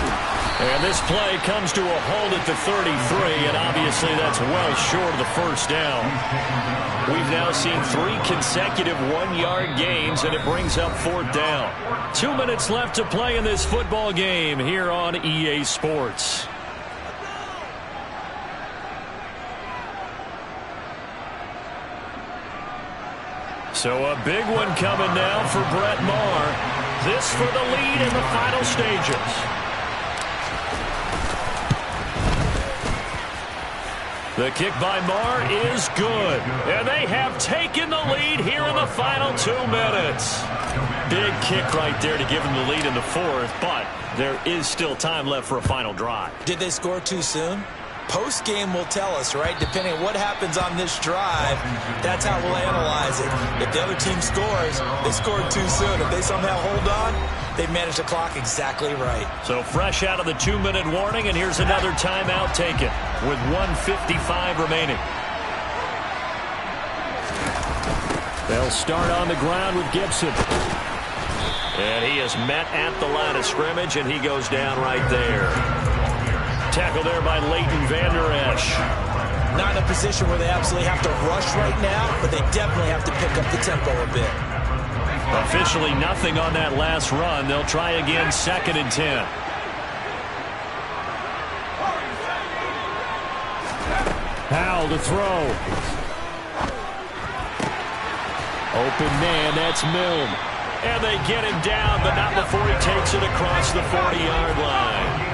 And this play comes to a halt at the 33, and obviously that's well short of the first down. We've now seen 3 consecutive 1-yard gains, and it brings up 4th down. 2 minutes left to play in this football game here on EA Sports. So a big one coming now for Brett Maher. This for the lead in the final stages. The kick by Maher is good. And they have taken the lead here in the final 2 minutes. Big kick right there to give them the lead in the 4th, but there is still time left for a final drive. Did they score too soon? Post-game will tell us, right? Depending on what happens on this drive, that's how we'll analyze it. If the other team scores, they scored too soon. If they somehow hold on, they managed the clock exactly right. So fresh out of the 2-minute warning, and here's another timeout taken with 1:55 remaining. They'll start on the ground with Gibson. And he is met at the line of scrimmage, and he goes down right there. Tackle there by Leighton Vander Esch. Not in a position where they absolutely have to rush right now, but they definitely have to pick up the tempo a bit. Officially nothing on that last run. They'll try again, 2nd and 10. Howell to throw. Open man, that's Milne. And they get him down, but not before he takes it across the 40-yard line.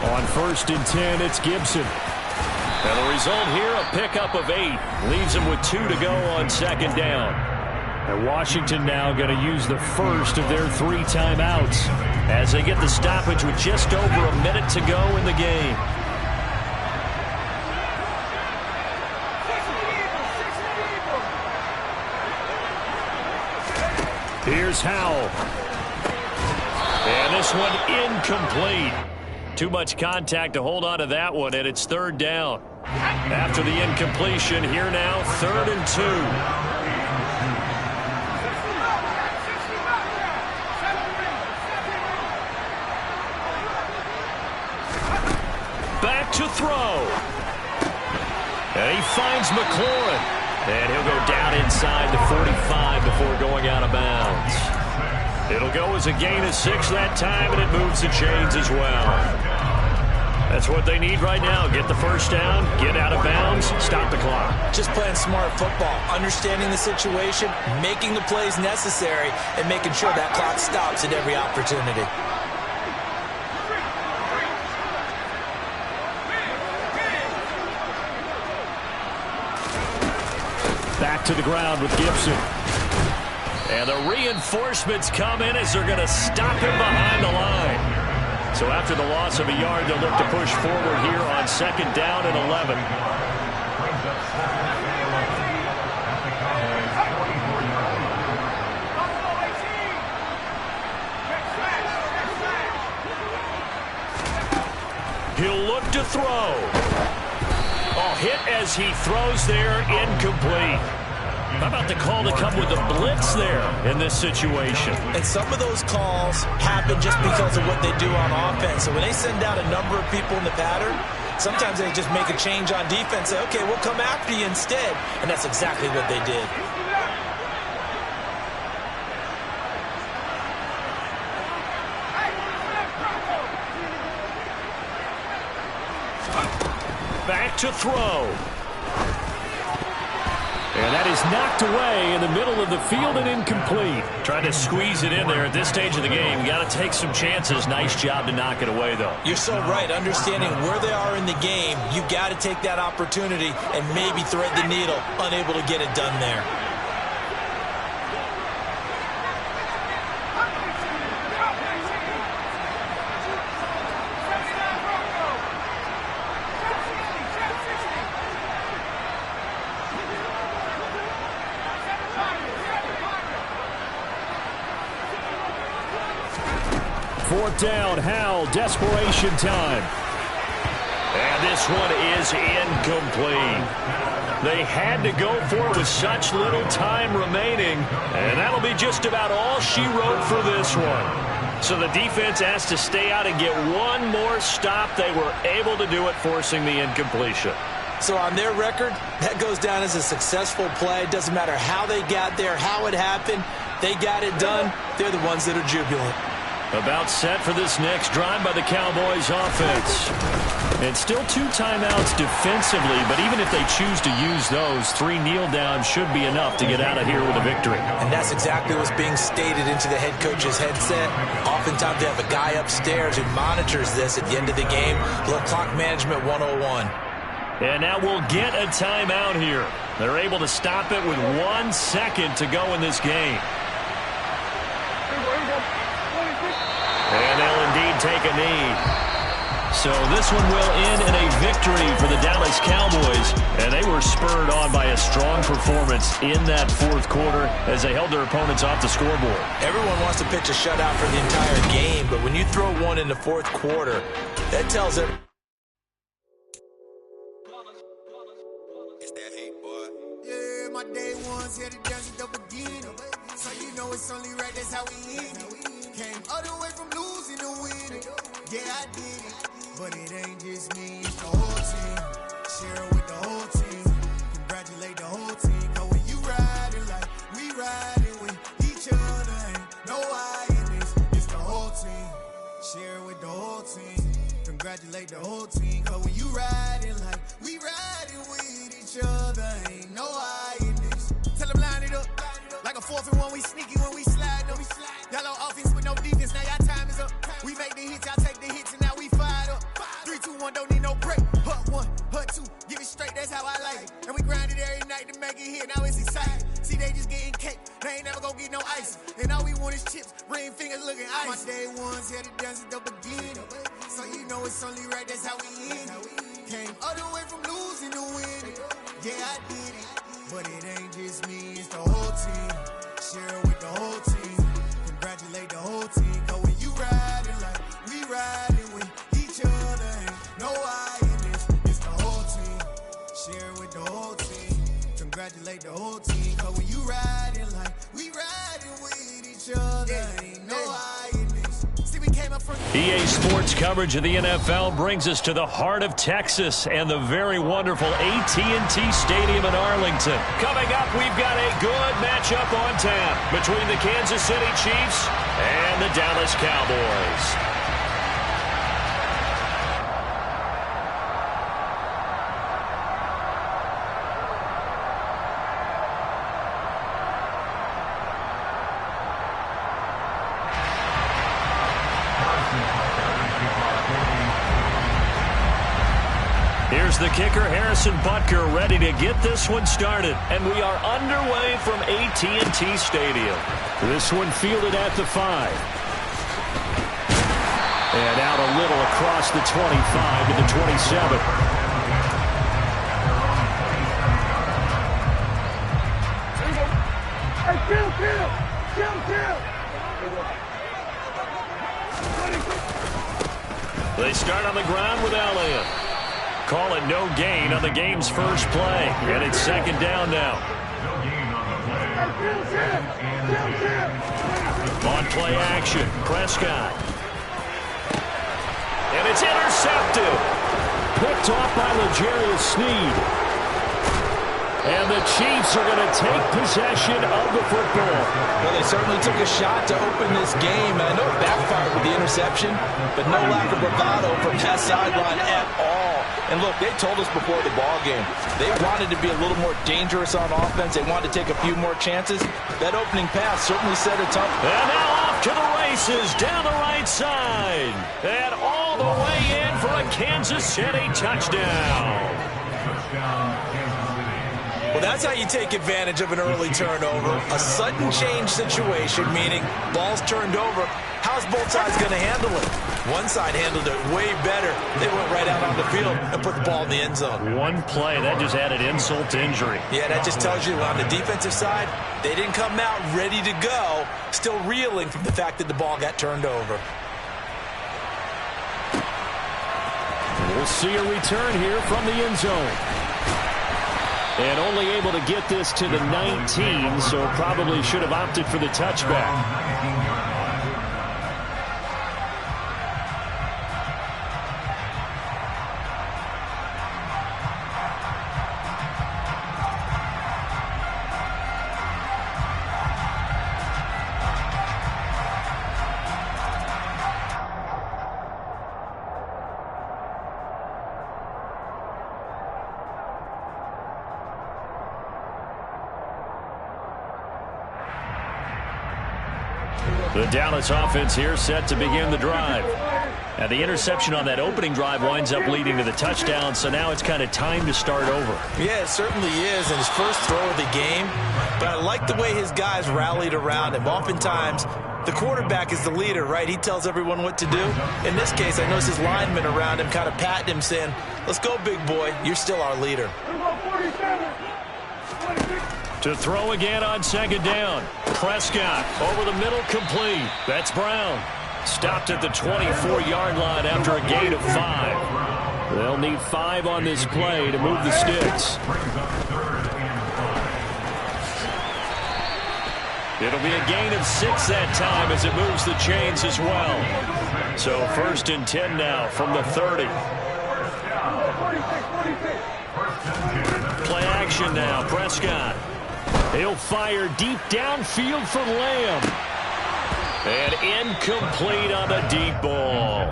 On 1st and 10, it's Gibson. And the result here, a pickup of 8. Leaves them with 2 to go on 2nd down. And Washington now going to use the first of their 3 timeouts as they get the stoppage with just over a minute to go in the game. Here's Howell. And this one incomplete. Too much contact to hold on to that one, and it's 3rd down. After the incompletion, here now, 3rd and 2. Back to throw. And he finds McLaurin. And he'll go down inside the 45 before going out of bounds. It'll go as a gain of 6 that time, and it moves the chains as well. That's what they need right now. Get the first down, get out of bounds, stop the clock. Just playing smart football, understanding the situation, making the plays necessary, and making sure that clock stops at every opportunity. Back to the ground with Gibson. And the reinforcements come in as they're going to stop him behind the line. So after the loss of a yard, they'll look to push forward here on 2nd down and 11. He'll look to throw. Oh, hit as he throws there, incomplete. How about the call to come with the blitz there in this situation? And some of those calls happen just because of what they do on offense. So when they send out a number of people in the pattern, sometimes they just make a change on defense, say, okay, we'll come after you instead. And that's exactly what they did. to throw. And that is knocked away in the middle of the field and incomplete. Trying to squeeze it in there at this stage of the game. You got to take some chances. Nice job to knock it away, though. You're so right. Understanding where they are in the game, you got to take that opportunity and maybe thread the needle. Unable to get it done there. Fourth down, Howell, desperation time. And this one is incomplete. They had to go for it with such little time remaining, and that'll be just about all she wrote for this one. So the defense has to stay out and get one more stop. They were able to do it, forcing the incompletion. So on their record, that goes down as a successful play. It doesn't matter how they got there, how it happened. They got it done. They're the ones that are jubilant. About set for this next drive by the Cowboys offense. And still 2 timeouts defensively, but even if they choose to use those, 3 kneel downs should be enough to get out of here with a victory. And that's exactly what's being stated into the head coach's headset. Oftentimes they have a guy upstairs who monitors this at the end of the game. A little clock management 101. And now we'll get a timeout here. They're able to stop it with 1 second to go in this game. And they'll indeed take a knee. So this one will end in a victory for the Dallas Cowboys. And they were spurred on by a strong performance in that fourth quarter as they held their opponents off the scoreboard. Everyone wants to pitch a shutout for the entire game, but when you throw one in the fourth quarter, that tells everyone. It's that hate, boy. Yeah, my day ones here to dance at the beginning. So you know it's only right, that's how we end it. Came all the way from losing to winning. Yeah, I did it. But it ain't just me, it's the whole team. Share it with the whole team. Congratulate the whole team. Cause when you riding like we riding with each other, ain't no I in this. It's the whole team. Share it with the whole team. Congratulate the whole team. Cause when you riding like we riding with each other, ain't no I in this. Tell them line it up. Like a 4th and 1, we sneaky when we slide them. Yellow offense with no defense, now y'all time is up. We make the hits, y'all take the hits, and now we fired up. 3, 2, 1, don't need no break. Hut 1, hut 2, give it straight, that's how I like it. And we grind it every night to make it hit, now it's exciting. See, they just getting cake, they ain't never gonna get no ice. And all we want is chips, ring fingers looking ice. My day ones here to dance at the beginning. So you know it's only right, that's how we end it. Came all the way from losing to winning. Yeah, I did it. But it ain't just me, it's the whole team. Share it with the whole team. Congratulate the whole team. Cause when you riding like we riding with each other, ain't no I in this. It's the whole team. Share it with the whole team. Congratulate the whole team. Cause when you riding like we riding with each other, ain't no I in this. See, we came up from EA Sports coverage of the NFL brings us to the heart of Texas and the very wonderful AT&T Stadium in Arlington. Coming up, we've got a good matchup on tap between the Kansas City Chiefs and the Dallas Cowboys. Here's the kicker, Harrison Butker, ready to get this one started. And we are underway from AT&T Stadium. This one fielded at the 5. And out a little across the 25 to the 27. They start on the ground with Elliott. Call it no gain on the game's first play. And it's 2nd down now. No gain on the play. On play action, Prescott. And it's intercepted. Picked off by L'Jarius Sneed. And the Chiefs are going to take possession of the football. Well, they certainly took a shot to open this game. I know it backfired with the interception, but no lack of bravado from that sideline at all. And look, they told us before the ball game, they wanted to be a little more dangerous on offense. They wanted to take a few more chances. That opening pass certainly set a tone. And now off to the races down the right side. And all the way in for a Kansas City touchdown. Well, that's how you take advantage of an early turnover. A sudden change situation, meaning ball's turned over. How's both sides going to handle it? One side handled it way better. They went right out on the field and put the ball in the end zone. One play, that just added insult to injury. Yeah, that just tells you on the defensive side, they didn't come out ready to go, still reeling from the fact that the ball got turned over. We'll see a return here from the end zone. And only able to get this to the 19, so probably should have opted for the touchback. The Dallas offense here set to begin the drive. And the interception on that opening drive winds up leading to the touchdown, so now it's kind of time to start over. Yeah, it certainly is, and his first throw of the game. But I like the way his guys rallied around him. Oftentimes, the quarterback is the leader, right? He tells everyone what to do. In this case, I noticed his linemen around him kind of patting him, saying, let's go, big boy. You're still our leader. To throw again on second down. Prescott over the middle, complete. That's Brown. Stopped at the 24-yard line after a gain of 5. They'll need 5 on this play to move the sticks. It'll be a gain of 6 that time as it moves the chains as well. So 1st and 10 now from the 30. Play action now. Prescott. He'll fire deep downfield for Lamb. And incomplete on the deep ball.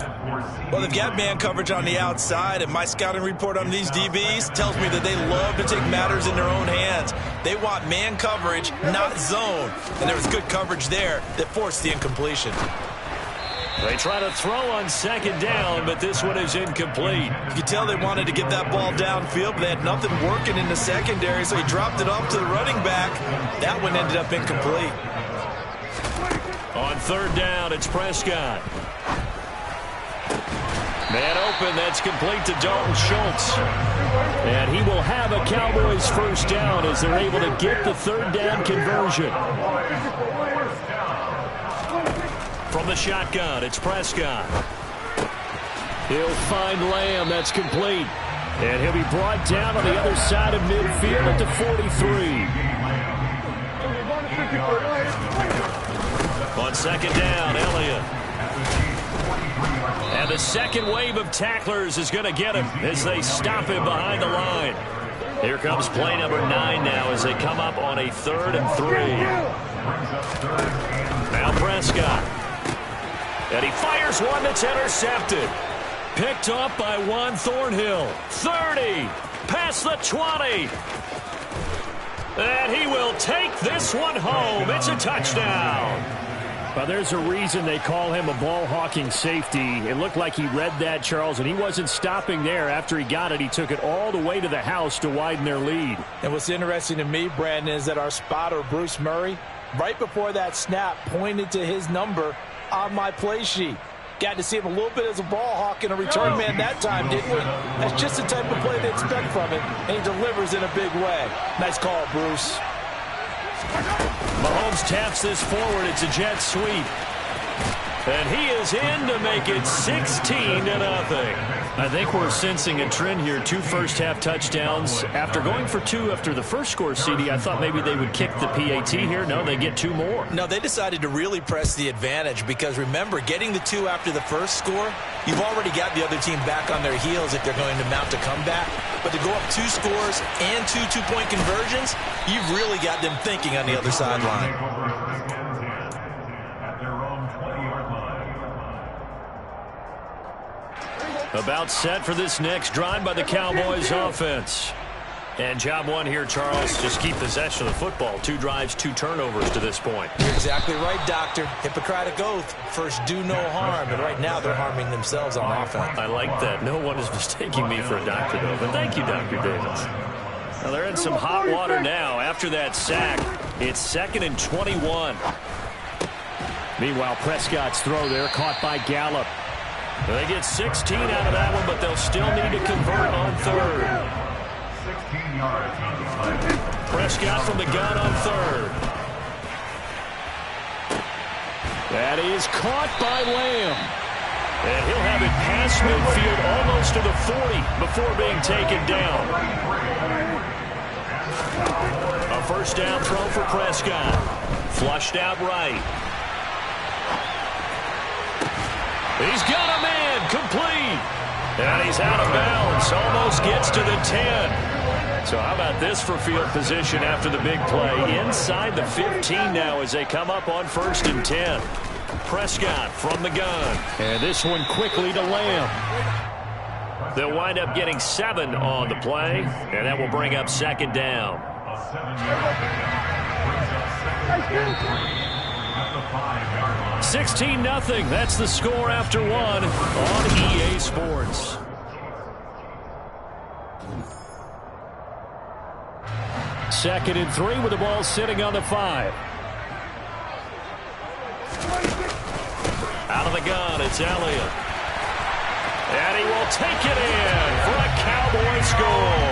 Well, they've got man coverage on the outside, and my scouting report on these DBs tells me that they love to take matters in their own hands. They want man coverage, not zone. And there was good coverage there that forced the incompletion. They try to throw on second down, but this one is incomplete. You could tell they wanted to get that ball downfield, but they had nothing working in the secondary, so he dropped it off to the running back. That one ended up incomplete. On 3rd down, it's Prescott. Man open, that's complete to Dalton Schultz. And he will have a Cowboys 1st down as they're able to get the 3rd down conversion. From the shotgun, it's Prescott. He'll find Lamb. That's complete. And he'll be brought down on the other side of midfield at the 43. On 2nd down, Elliott. And the second wave of tacklers is going to get him as they stop him behind the line. Here comes play number 9 now as they come up on a 3rd and 3. Now Prescott. And he fires one that's intercepted. Picked up by Juan Thornhill. 30. Past the 20. And he will take this one home. It's a touchdown. Well, there's a reason they call him a ball-hawking safety. It looked like he read that, Charles, and he wasn't stopping there. After he got it, he took it all the way to the house to widen their lead. And what's interesting to me, Brandon, is that our spotter, Bruce Murray, right before that snap, pointed to his number on my play sheet. Got to see him a little bit as a ball hawk and a return man that time, didn't we? That's just the type of play they expect from him, and he delivers in a big way. Nice call, Bruce. Mahomes taps this forward. It's a jet sweep. And he is in to make it 16-0. I think we're sensing a trend here. 2 first-half touchdowns. After going for 2 after the first score, CD, I thought maybe they would kick the PAT here. No, they get 2 more. No, they decided to really press the advantage because, remember, getting the 2 after the first score, you've already got the other team back on their heels if they're going to mount a comeback. But to go up 2 scores and 2 two-point conversions, you've really got them thinking on the other sideline. About set for this next drive by the Cowboys offense. And job one here, Charles, just keep possession of the football. 2 drives, 2 turnovers to this point. You're exactly right, Doctor. Hippocratic oath. First, do no harm. And right now, they're harming themselves on offense. I like that. No one is mistaking me for a doctor, though. But thank you, Dr. Davis. Now, they're in some hot water now. After that sack, it's 2nd and 21. Meanwhile, Prescott's throw there caught by Gallup. They get 16 out of that one, but they'll still need to convert on 3rd. 16 yards on the play. Prescott from the gun on 3rd. That is caught by Lamb. And he'll have it past midfield almost to the 40 before being taken down. A first down throw for Prescott. Flushed out right. He's got a man complete. And he's out of bounds. Almost gets to the 10. So how about this for field position after the big play? Inside the 15 now as they come up on 1st and 10. Prescott from the gun. And this one quickly to Lamb. They'll wind up getting 7 on the play, and that will bring up 2nd down. A 7-yard pickup brings up 2nd and 3 at the 5-yard line. 16-0. That's the score after 1 on EA Sports. Second and 3 with the ball sitting on the 5. Out of the gun, it's Elliott. And he will take it in for a Cowboy score.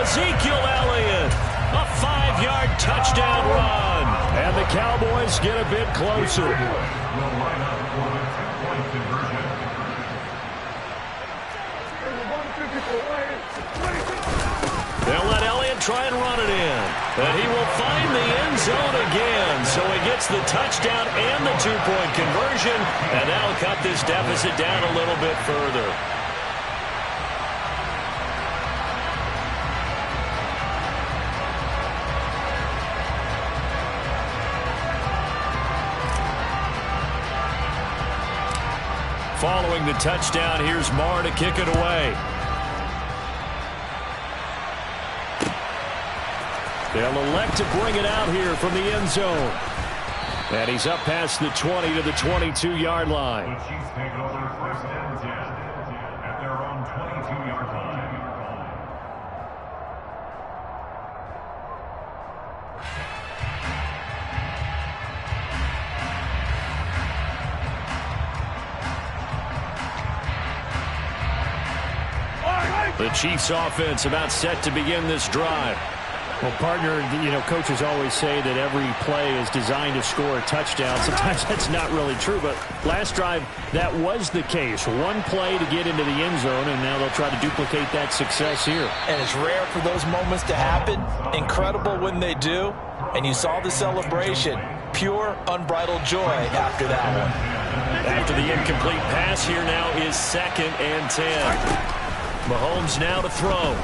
Ezekiel Elliott, a 5-yard touchdown run. And the Cowboys get a bit closer. Will line up for the 2-point conversion. They'll let Elliott try and run it in. But he will find the end zone again. So he gets the touchdown and the 2-point conversion. And that'll cut this deficit down a little bit further. Following the touchdown, here's Marr to kick it away. They'll elect to bring it out here from the end zone. And he's up past the 20 to the 22-yard line. The Chiefs take over 1st and 10 at their own 22-yard line. The Chiefs offense about set to begin this drive. Well, partner, coaches always say that every play is designed to score a touchdown. Sometimes that's not really true, but last drive, that was the case. One play to get into the end zone, and now they'll try to duplicate that success here. And it's rare for those moments to happen. Incredible when they do. And you saw the celebration. Pure, unbridled joy after that one. After the incomplete pass, here now is 2nd and 10. Mahomes now to throw.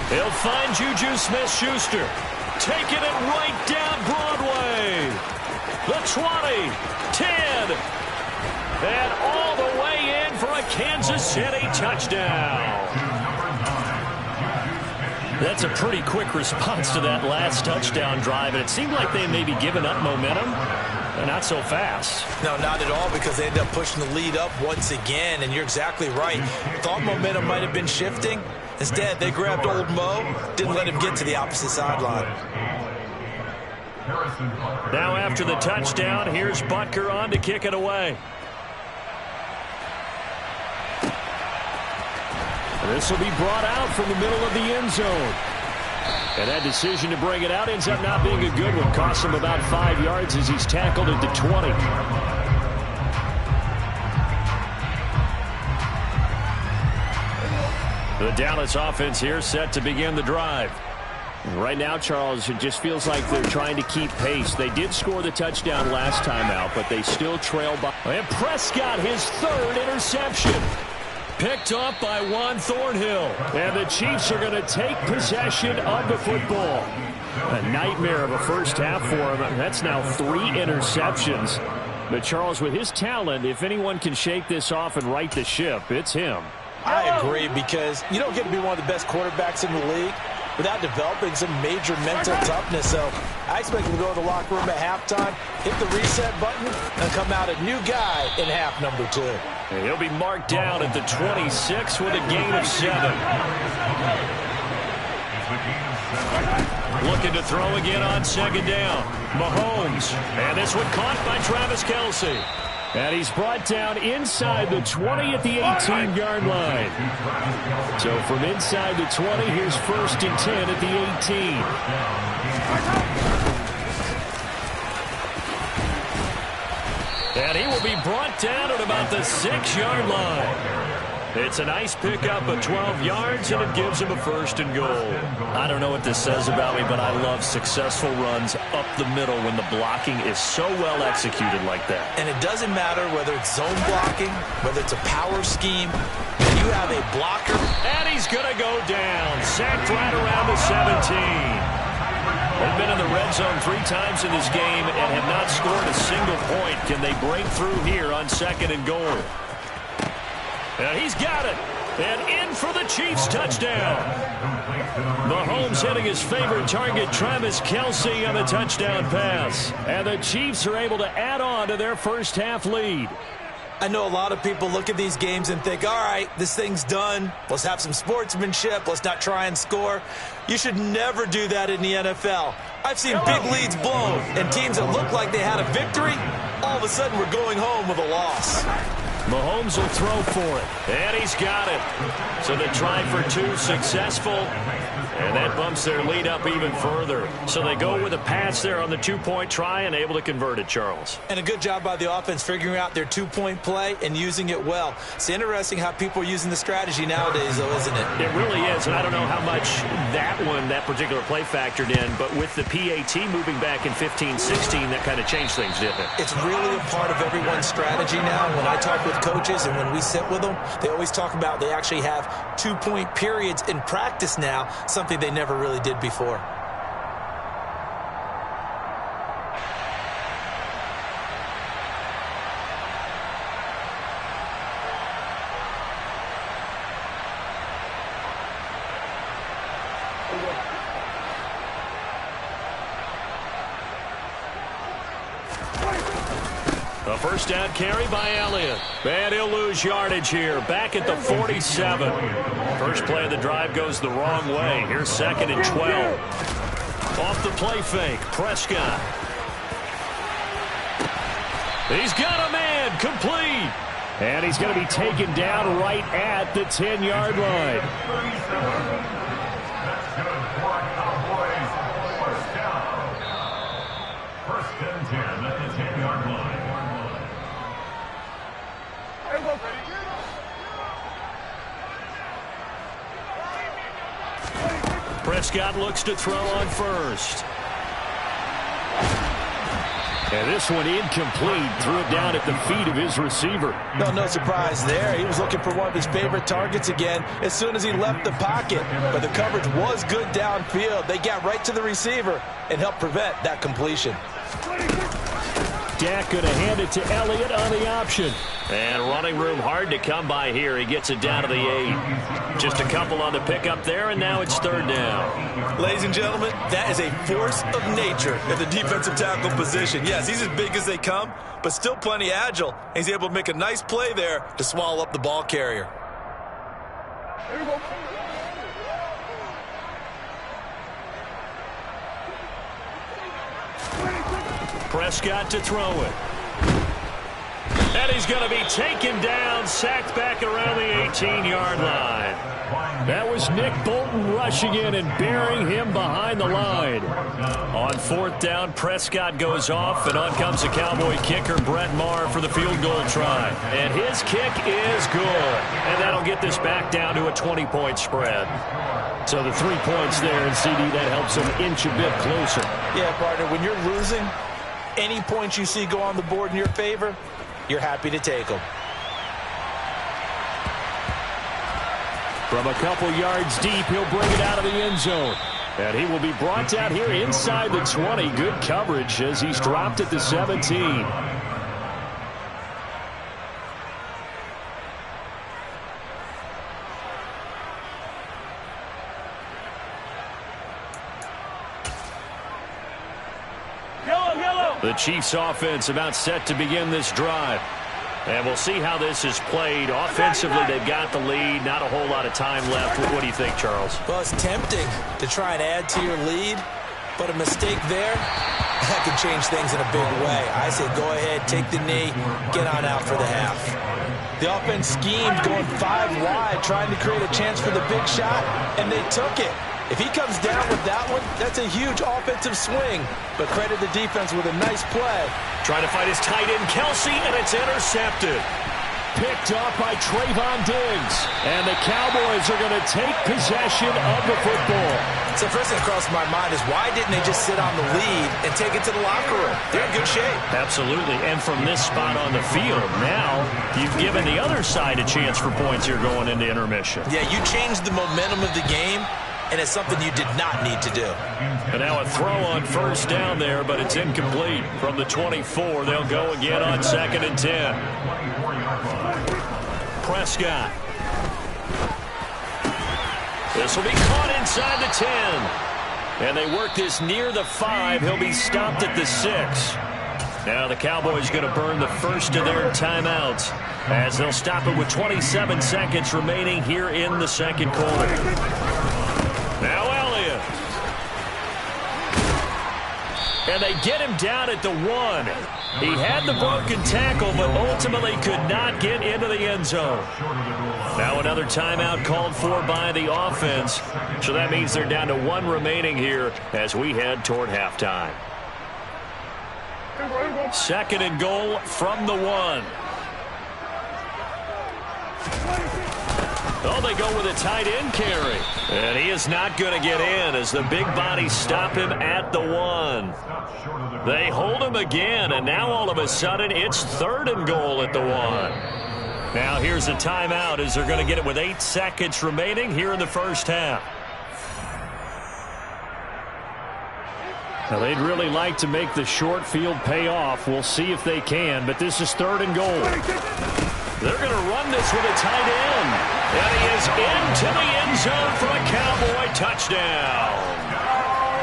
He'll find Juju Smith-Schuster. Taking it right down Broadway. The 20, 10, and all the way in for a Kansas City touchdown. That's a pretty quick response to that last touchdown drive, and it seemed like they may be giving up momentum. Not so fast. No, not at all, because they ended up pushing the lead up once again, and you're exactly right. Thought momentum might have been shifting. Instead, they grabbed old Mo, didn't let him get to the opposite sideline. Now after the touchdown, here's Butker on to kick it away. This will be brought out from the middle of the end zone. And that decision to bring it out ends up not being a good one. Costs him about 5 yards as he's tackled at the 20. The Dallas offense here set to begin the drive. Right now, Charles, it just feels like they're trying to keep pace. They did score the touchdown last time out, but they still trail by. And Prescott, his 3rd interception. Picked up by Juan Thornhill. And the Chiefs are going to take possession of the football. A nightmare of a first half for him. That's now 3 interceptions. But Charles, with his talent, if anyone can shake this off and right the ship, it's him. I agree, because you don't get to be one of the best quarterbacks in the league without developing some major mental toughness. So I expect him to go to the locker room at halftime, hit the reset button, and come out a new guy in half number 2. And he'll be marked down at the 26 with a gain of 7. Looking to throw again on second down. Mahomes. And this one caught by Travis Kelce. And he's brought down inside the 20 at the 18-yard line. So from inside the 20, here's 1st and 10 at the 18. And he will be brought down at about the 6-yard line. It's a nice pickup of 12 yards, and it gives him a 1st and goal. I don't know what this says about me, but I love successful runs up the middle when the blocking is so well executed like that. And it doesn't matter whether it's zone blocking, whether it's a power scheme. If you have a blocker. And he's going to go down. Sacked right around the 17. They've been in the red zone 3 times in this game and have not scored a single point. Can they break through here on 2nd and goal? And he's got it. And in for the Chiefs touchdown. Mahomes hitting his favorite target, Travis Kelce, on the touchdown pass. And the Chiefs are able to add on to their first half lead. I know a lot of people look at these games and think, all right, this thing's done. Let's have some sportsmanship. Let's not try and score. You should never do that in the NFL. I've seen big leads blown, and teams that look like they had a victory, all of a sudden we're going home with a loss. Mahomes will throw for it, and he's got it. So the try for 2 successful, and that bumps their lead up even further. So they go with a pass there on the 2-point try and able to convert it, Charles. And a good job by the offense figuring out their 2-point play and using it well. It's interesting how people are using the strategy nowadays, though, isn't it? It really is, and I don't know how much that particular play factored in, but with the PAT moving back in 15-16, that kind of changed things, didn't it? It's really a part of everyone's strategy now. When I talk with coaches and when we sit with them, they always talk about they actually have 2-point periods in practice now, something they never really did before. A first down carry by Elliott. And he'll lose yardage here. Back at the 47. First play of the drive goes the wrong way. Here's 2nd and 12. Off the play fake. Prescott. He's got a man. Complete. And he's going to be taken down right at the 10-yard line. That's good for Cowboys. First down. 1st and 10 at the 10-yard line. Prescott looks to throw on first. And this one incomplete. Threw it down at the feet of his receiver. No surprise there. He was looking for one of his favorite targets again as soon as he left the pocket. But the coverage was good downfield. They got right to the receiver and helped prevent that completion. Dak going to hand it to Elliott on the option. And running room hard to come by here. He gets it down to the 8. Just a couple on the pickup there, and now it's 3rd down. Ladies and gentlemen, that is a force of nature at the defensive tackle position. Yes, he's as big as they come, but still plenty agile. He's able to make a nice play there to swallow up the ball carrier. Here we go. Prescott to throw it. And he's going to be taken down, sacked back around the 18-yard line. That was Nick Bolton rushing in and burying him behind the line. On 4th down, Prescott goes off, and on comes the Cowboy kicker, Brett Maher, for the field goal try. And his kick is good. And that'll get this back down to a 20-point spread. So the 3 points there, and CD, that helps him inch a bit closer. Yeah, partner, when you're losing, any points you see go on the board in your favor, you're happy to take them. From a couple yards deep, he'll bring it out of the end zone. And he will be brought down here inside the 20. Good coverage as he's dropped at the 17. The Chiefs offense about set to begin this drive. And we'll see how this is played. Offensively, they've got the lead. Not a whole lot of time left. What do you think, Charles? Well, it's tempting to try and add to your lead, but a mistake there, that could change things in a big way. I say go ahead, take the knee, get on out for the half. The offense schemed going 5 wide, trying to create a chance for the big shot, and they took it. If he comes down with that one, that's a huge offensive swing. But credit the defense with a nice play. Trying to fight his tight end, Kelsey, and it's intercepted. Picked up by Trayvon Diggs. And the Cowboys are going to take possession of the football. So first thing that crossed my mind is why didn't they just sit on the lead and take it to the locker room? They're in good shape. Absolutely. And from this spot on the field, now you've given the other side a chance for points here going into intermission. Yeah, you changed the momentum of the game, and it's something you did not need to do. And now a throw on first down there, but it's incomplete. From the 24, they'll go again on 2nd and 10. Prescott. This will be caught inside the 10. And they work this near the 5. He'll be stopped at the 6. Now the Cowboys going to burn the first of their timeouts as they'll stop it with 27 seconds remaining here in the second quarter. Now Elliott. And they get him down at the 1. He had the broken tackle, but ultimately could not get into the end zone. Now another timeout called for by the offense. So that means they're down to 1 remaining here as we head toward halftime. 2nd and goal from the 1. Oh, they go with a tight end carry. And he is not going to get in as the big bodies stop him at the 1. They hold him again, and now all of a sudden it's 3rd and goal at the 1. Now here's a timeout as they're going to get it with 8 seconds remaining here in the first half. Now they'd really like to make the short field pay off. We'll see if they can, but this is 3rd and goal. They're going to run this with a tight end. And he is into the end zone for a Cowboy touchdown.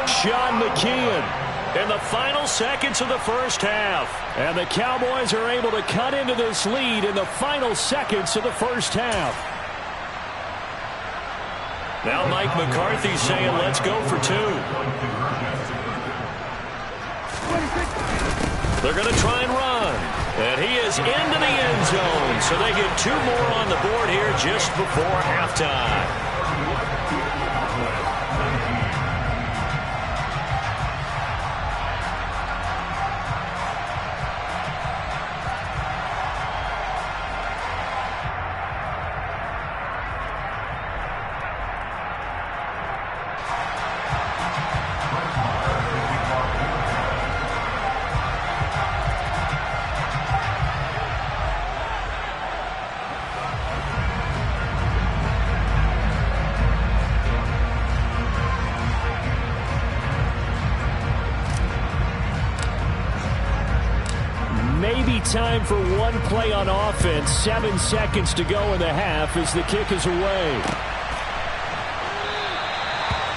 Sean McKeon In the final seconds of the first half. And the Cowboys are able to cut into this lead in the final seconds of the first half. Now Mike McCarthy saying, let's go for 2. They're going to try and run. And he is into the end zone. So they get 2 more on the board here just before halftime. Time for one play on offense. 7 seconds to go in the half as the kick is away.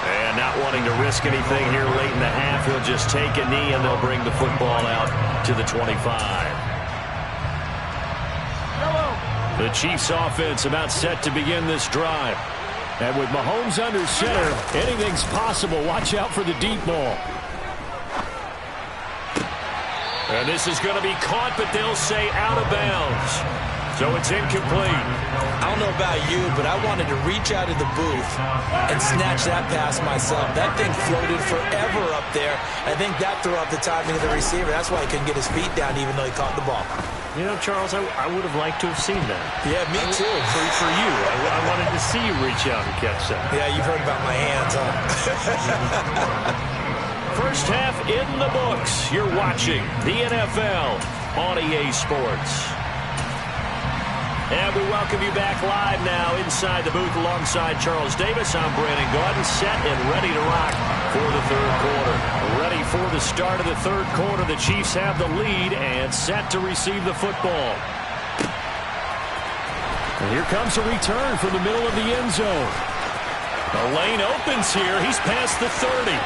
And not wanting to risk anything here late in the half, he'll just take a knee and they'll bring the football out to the 25. The Chiefs offense about set to begin this drive. And with Mahomes under center, anything's possible. Watch out for the deep ball. And this is going to be caught, but they'll say out of bounds. So it's incomplete. I don't know about you, but I wanted to reach out of the booth and snatch that pass myself. That thing floated forever up there. I think that threw off the timing of the receiver. That's why he couldn't get his feet down even though he caught the ball. You know, Charles, I would have liked to have seen that. Yeah, me too. For you. I wanted to see you reach out and catch that. Yeah, you've heard about my hands, huh? First half in the books. You're watching the NFL on EA Sports. And we welcome you back live now inside the booth alongside Charles Davis. I'm Brandon Gaudin, set and ready to rock for the third quarter. Ready for the start of the third quarter. The Chiefs have the lead and set to receive the football. And here comes a return from the middle of the end zone. The lane opens here. He's past the 30.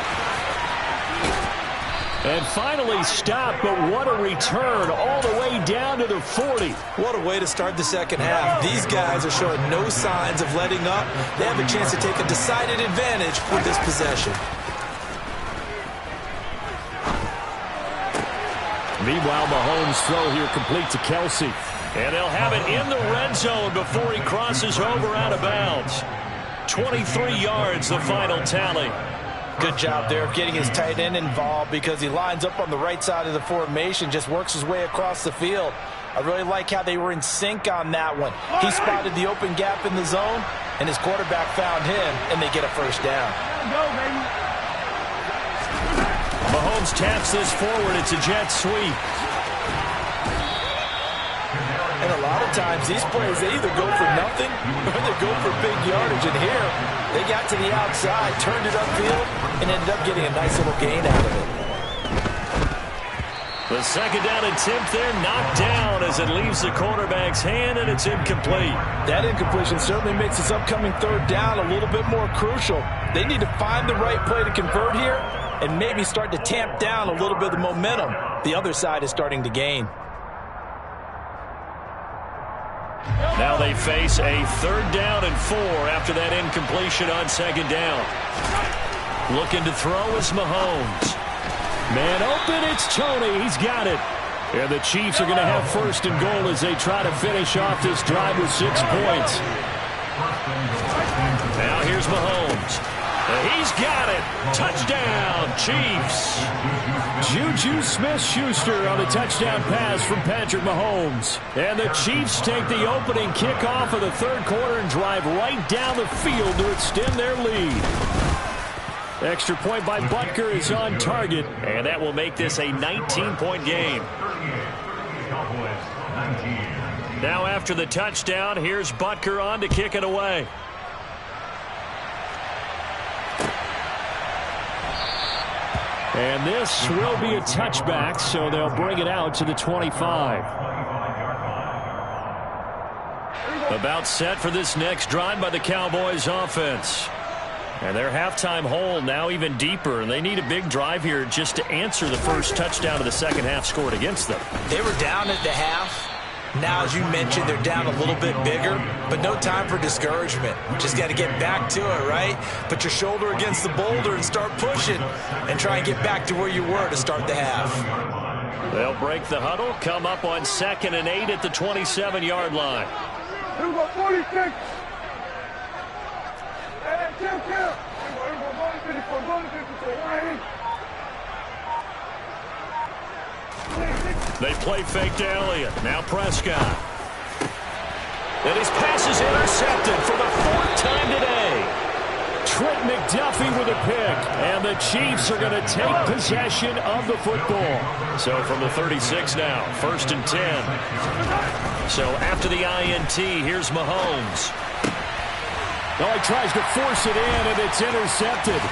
And finally stopped, but what a return all the way down to the 40. What a way to start the second half. These guys are showing no signs of letting up. They have a chance to take a decided advantage with this possession. Meanwhile, Mahomes' throw here complete to Kelsey. And they'll have it in the red zone before he crosses over out of bounds. 23 yards, the final tally. Good job there of getting his tight end involved because he lines up on the right side of the formation, just works his way across the field. I really like how they were in sync on that one. He spotted the open gap in the zone, and his quarterback found him, and they get a first down. Mahomes taps this forward. It's a jet sweep. And a lot of times these plays, they either go for nothing or they go for big yardage. And here, they got to the outside, turned it upfield, and ended up getting a nice little gain out of it. The second down attempt there knocked down as it leaves the quarterback's hand, and it's incomplete. That incompletion certainly makes this upcoming third down a little bit more crucial. They need to find the right play to convert here and maybe start to tamp down a little bit of the momentum the other side is starting to gain. Now they face a third down and 4 after that incompletion on second down. Looking to throw is Mahomes. Man open, it's Tony. He's got it. And the Chiefs are going to have first and goal as they try to finish off this drive with 6 points. Now here's Mahomes. He's got it. Touchdown, Chiefs. Juju Smith-Schuster on a touchdown pass from Patrick Mahomes. And the Chiefs take the opening kickoff of the third quarter and drive right down the field to extend their lead. Extra point by Butker is on target, and that will make this a 19-point game. Now after the touchdown, here's Butker on to kick it away. And this will be a touchback, so they'll bring it out to the 25. About set for this next drive by the Cowboys offense. And their halftime hole now even deeper, and they need a big drive here just to answer the first touchdown of the second half scored against them. They were down at the half. Now, as you mentioned, they're down a little bit bigger, but no time for discouragement. Just got to get back to it, right? Put your shoulder against the boulder and start pushing and try and get back to where you were to start the half. They'll break the huddle, come up on 2nd and 8 at the 27-yard line. Here we go, 46. They play fake to Elliott. Now Prescott. And his pass is intercepted for the 4th time today. Trent McDuffie with a pick. And the Chiefs are going to take possession of the football. So from the 36 now, 1st and 10. So after the INT, here's Mahomes. Oh, he tries to force it in, and it's intercepted.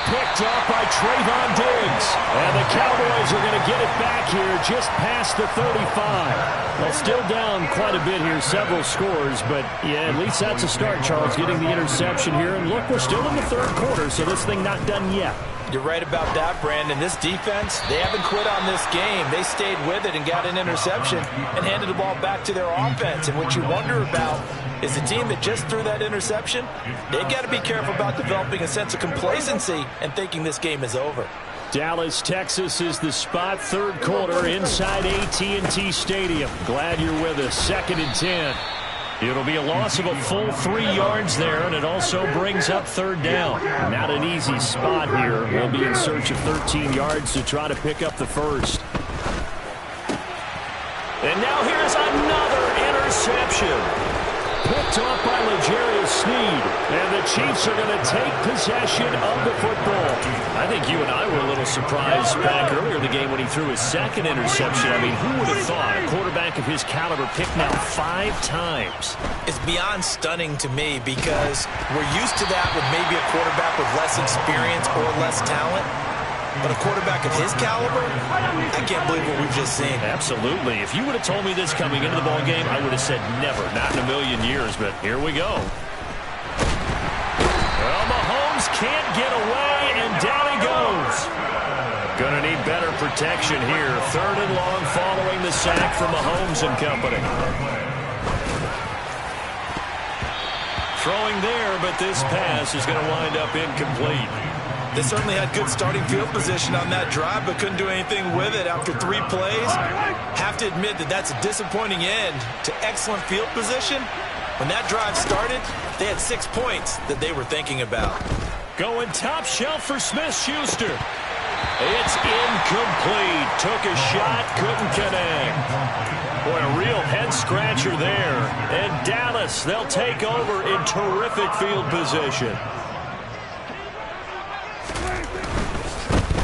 Picked off by Trayvon Diggs. And the Cowboys are going to get it back here just past the 35. Well, still down quite a bit here, several scores. But, yeah, at least that's a start, Charles, getting the interception here. And, look, we're still in the third quarter, so this thing not done yet. You're right about that, Brandon. This defense, they haven't quit on this game. They stayed with it and got an interception and handed the ball back to their offense. And what you wonder about is the team that just threw that interception, they've got to be careful about developing a sense of complacency and thinking this game is over. Dallas, Texas is the spot, third quarter inside AT&T Stadium. Glad you're with us. 2nd and 10. It'll be a loss of a full 3 yards there, and it also brings up third down. Not an easy spot here. We'll be in search of 13 yards to try to pick up the first. And now here's another interception. Picked off by L'Jarius Sneed. And the Chiefs are going to take possession of the football. I think you and I were a little surprised back earlier in the game when he threw his 2nd interception. I mean, who would have thought a quarterback of his caliber picked now 5 times? It's beyond stunning to me because we're used to that with maybe a quarterback with less experience or less talent. But a quarterback of his caliber, I can't believe what we've just seen. Absolutely. If you would have told me this coming into the ball game, I would have said never, not in a million years. But here we go. Well, Mahomes can't get away, and down he goes. Going to need better protection here. 3rd and long following the sack from Mahomes and company. Throwing there, but this pass is going to wind up incomplete. They certainly had good starting field position on that drive, but couldn't do anything with it after 3 plays. Have to admit that that's a disappointing end to excellent field position. When that drive started, they had 6 points that they were thinking about. Going top shelf for Smith-Schuster. It's incomplete. Took a shot, couldn't connect. Boy, a real head-scratcher there. And Dallas, they'll take over in terrific field position.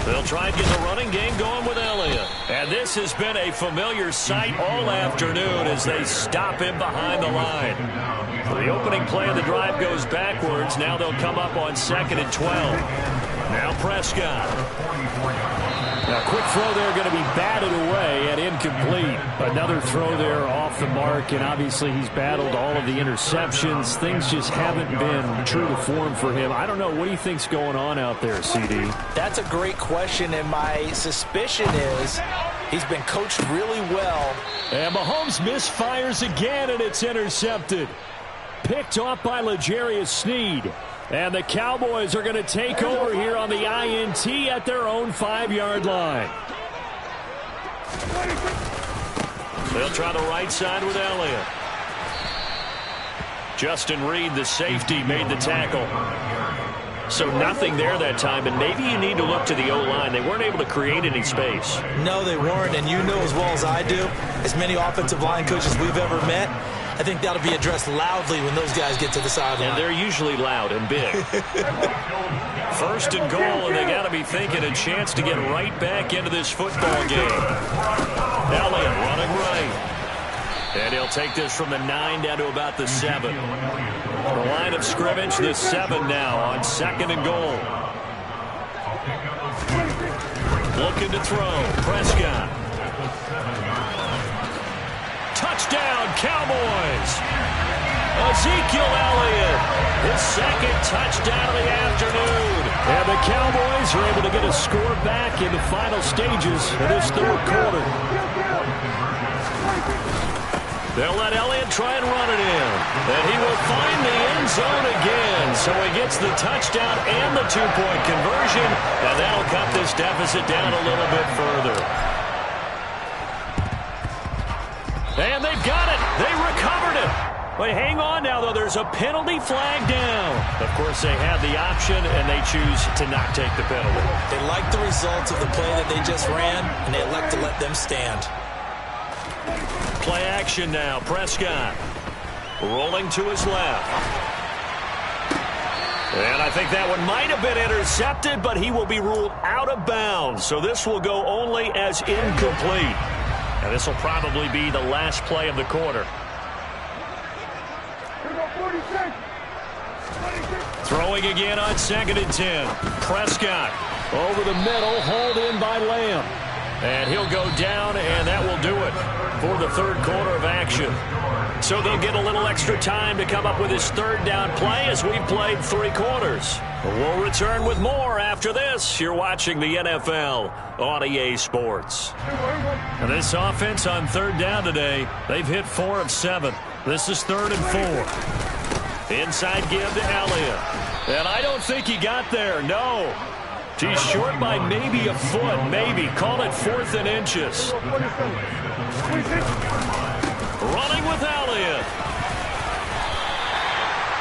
They'll try and get the running game going with Elliott. And this has been a familiar sight all afternoon as they stop him behind the line. The opening play of the drive goes backwards. Now they'll come up on 2nd and 12. Now Prescott. Now, quick throw there going to be batted away and incomplete. Another throw there off the mark, and obviously he's battled all of the interceptions. Things just haven't been true to form for him. I don't know. What do you think's going on out there, CD? That's a great question, and my suspicion is he's been coached really well. And Mahomes misfires again, and it's intercepted. Picked off by L'Jarius Sneed. And the Cowboys are going to take over here on the INT at their own 5-yard line. They'll try the right side with Elliott. Justin Reed, the safety, made the tackle. So nothing there that time, and maybe you need to look to the O-line. They weren't able to create any space. No, they weren't, and you know as well as I do, as many offensive line coaches we've ever met, I think that'll be addressed loudly when those guys get to the sideline. And they're usually loud and big. 1st and goal, and they got to be thinking a chance to get right back into this football game. Elliott running right. And he'll take this from the 9 down to about the 7. The line of scrimmage, the 7 now on 2nd and goal. Looking to throw. Prescott. Touchdown, Cowboys. Ezekiel Elliott, his 2nd touchdown of the afternoon. And the Cowboys are able to get a score back in the final stages of this 3rd quarter. They'll let Elliott try and run it in. And he will find the end zone again. So he gets the touchdown and the 2-point conversion. And that'll cut this deficit down a little bit further. And they've got it. They recovered it. But hang on now, though. There's a penalty flag down. Of course, they had the option, and they choose to not take the penalty. They like the results of the play that they just ran, and they elect to let them stand. Play action now. Prescott rolling to his left. And I think that one might have been intercepted, but he will be ruled out of bounds. So this will go only as incomplete. And this will probably be the last play of the quarter. Throwing again on 2nd and 10. Prescott over the middle, hauled in by Lamb. And he'll go down, and that will do it for the 3rd quarter of action. So they'll get a little extra time to come up with his 3rd down play as we've played 3 quarters. We'll return with more after this. You're watching the NFL on EA Sports. And this offense on 3rd down today, they've hit 4 of 7. This is 3rd and 4. Inside give to Elliott. And I don't think he got there, no. He's short by maybe a foot, maybe. Call it 4th and inches. Running with Elliott.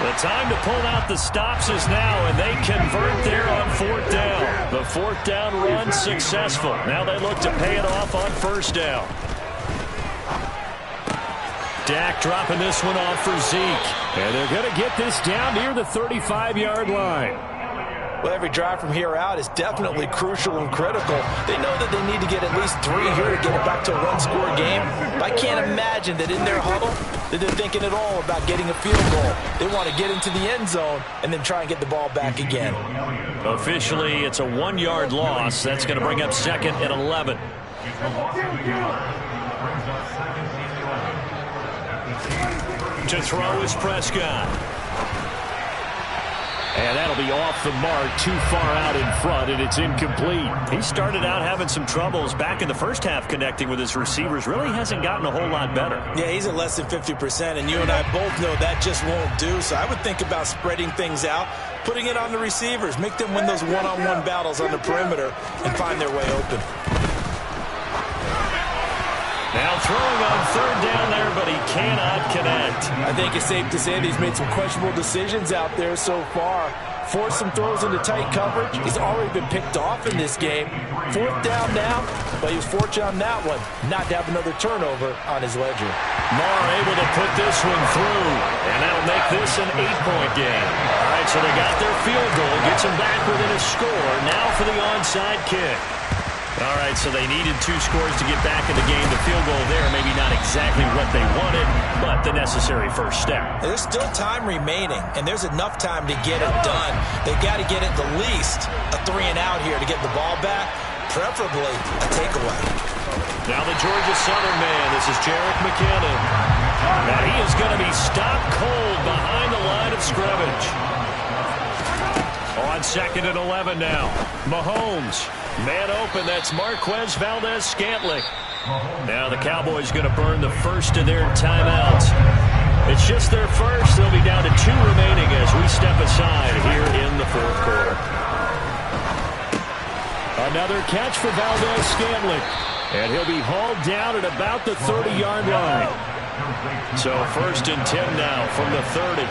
The time to pull out the stops is now, and they convert there on 4th down. The 4th down run successful. Now they look to pay it off on 1st down. Dak dropping this one off for Zeke. And they're going to get this down near the 35-yard line. Well, every drive from here out is definitely crucial and critical. They know that they need to get at least 3 here to get it back to a one-score game. But I can't imagine that in their huddle that they're thinking at all about getting a field goal. They want to get into the end zone and then try and get the ball back again. Officially, it's a 1-yard loss. That's going to bring up 2nd and 11. To throw is Prescott. And that'll be off the mark, too far out in front, and it's incomplete. He started out having some troubles back in the first half connecting with his receivers. Really hasn't gotten a whole lot better. Yeah, he's at less than 50%, and you and I both know that just won't do. So I would think about spreading things out, putting it on the receivers, make them win those one-on-one battles on the perimeter, and find their way open. Now throwing on third down there, but he cannot connect. I think it's safe to say that he's made some questionable decisions out there so far. Forced some throws into tight coverage. He's already been picked off in this game. Fourth down now, but he was fortunate on that one not to have another turnover on his ledger. Marr able to put this one through, and that'll make this an 8-point game. All right, so they got their field goal, gets them back within a score. Now for the onside kick. All right, so they needed 2 scores to get back in the game. The field goal there, maybe not exactly what they wanted, but the necessary first step. There's still time remaining, and there's enough time to get it done. They've got to get at the least a 3-and-out here to get the ball back, preferably a takeaway. Now the Georgia Southern man, this is Jerick McKinnon. And he is going to be stopped cold behind the line of scrimmage. On 2nd and 11 now. Mahomes. Man open, that's Marquez Valdez-Scantling. Now the Cowboys going to burn the first of their timeouts. It's just their first. They'll be down to 2 remaining as we step aside here in the fourth quarter. Another catch for Valdez-Scantling. And he'll be hauled down at about the 30-yard line. So 1st and 10 now from the 30.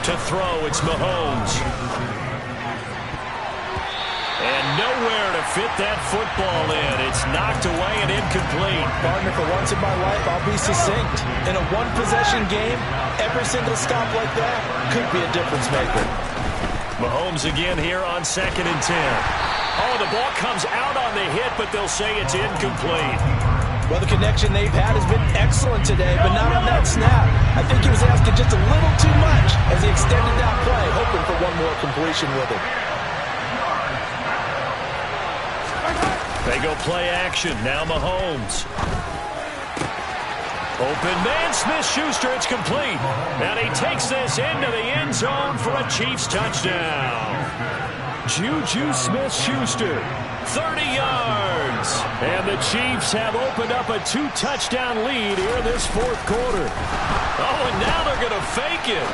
To throw, it's Mahomes. And nowhere to fit that football in. It's knocked away and incomplete. Partner, for once in my life, I'll be succinct. In a one-possession game, every single stop like that could be a difference maker. Mahomes again here on 2nd and 10. Oh, the ball comes out on the hit, but they'll say it's incomplete. Well, the connection they've had has been excellent today, but not on that snap. I think he was asking just a little too much as he extended that play, hoping for one more completion with it. They go play action. Now Mahomes. Open man, Smith-Schuster. It's complete. And he takes this into the end zone for a Chiefs touchdown. Juju Smith-Schuster. 30 yards. And the Chiefs have opened up a 2-touchdown lead here in this fourth quarter. Oh, and now they're going to fake it.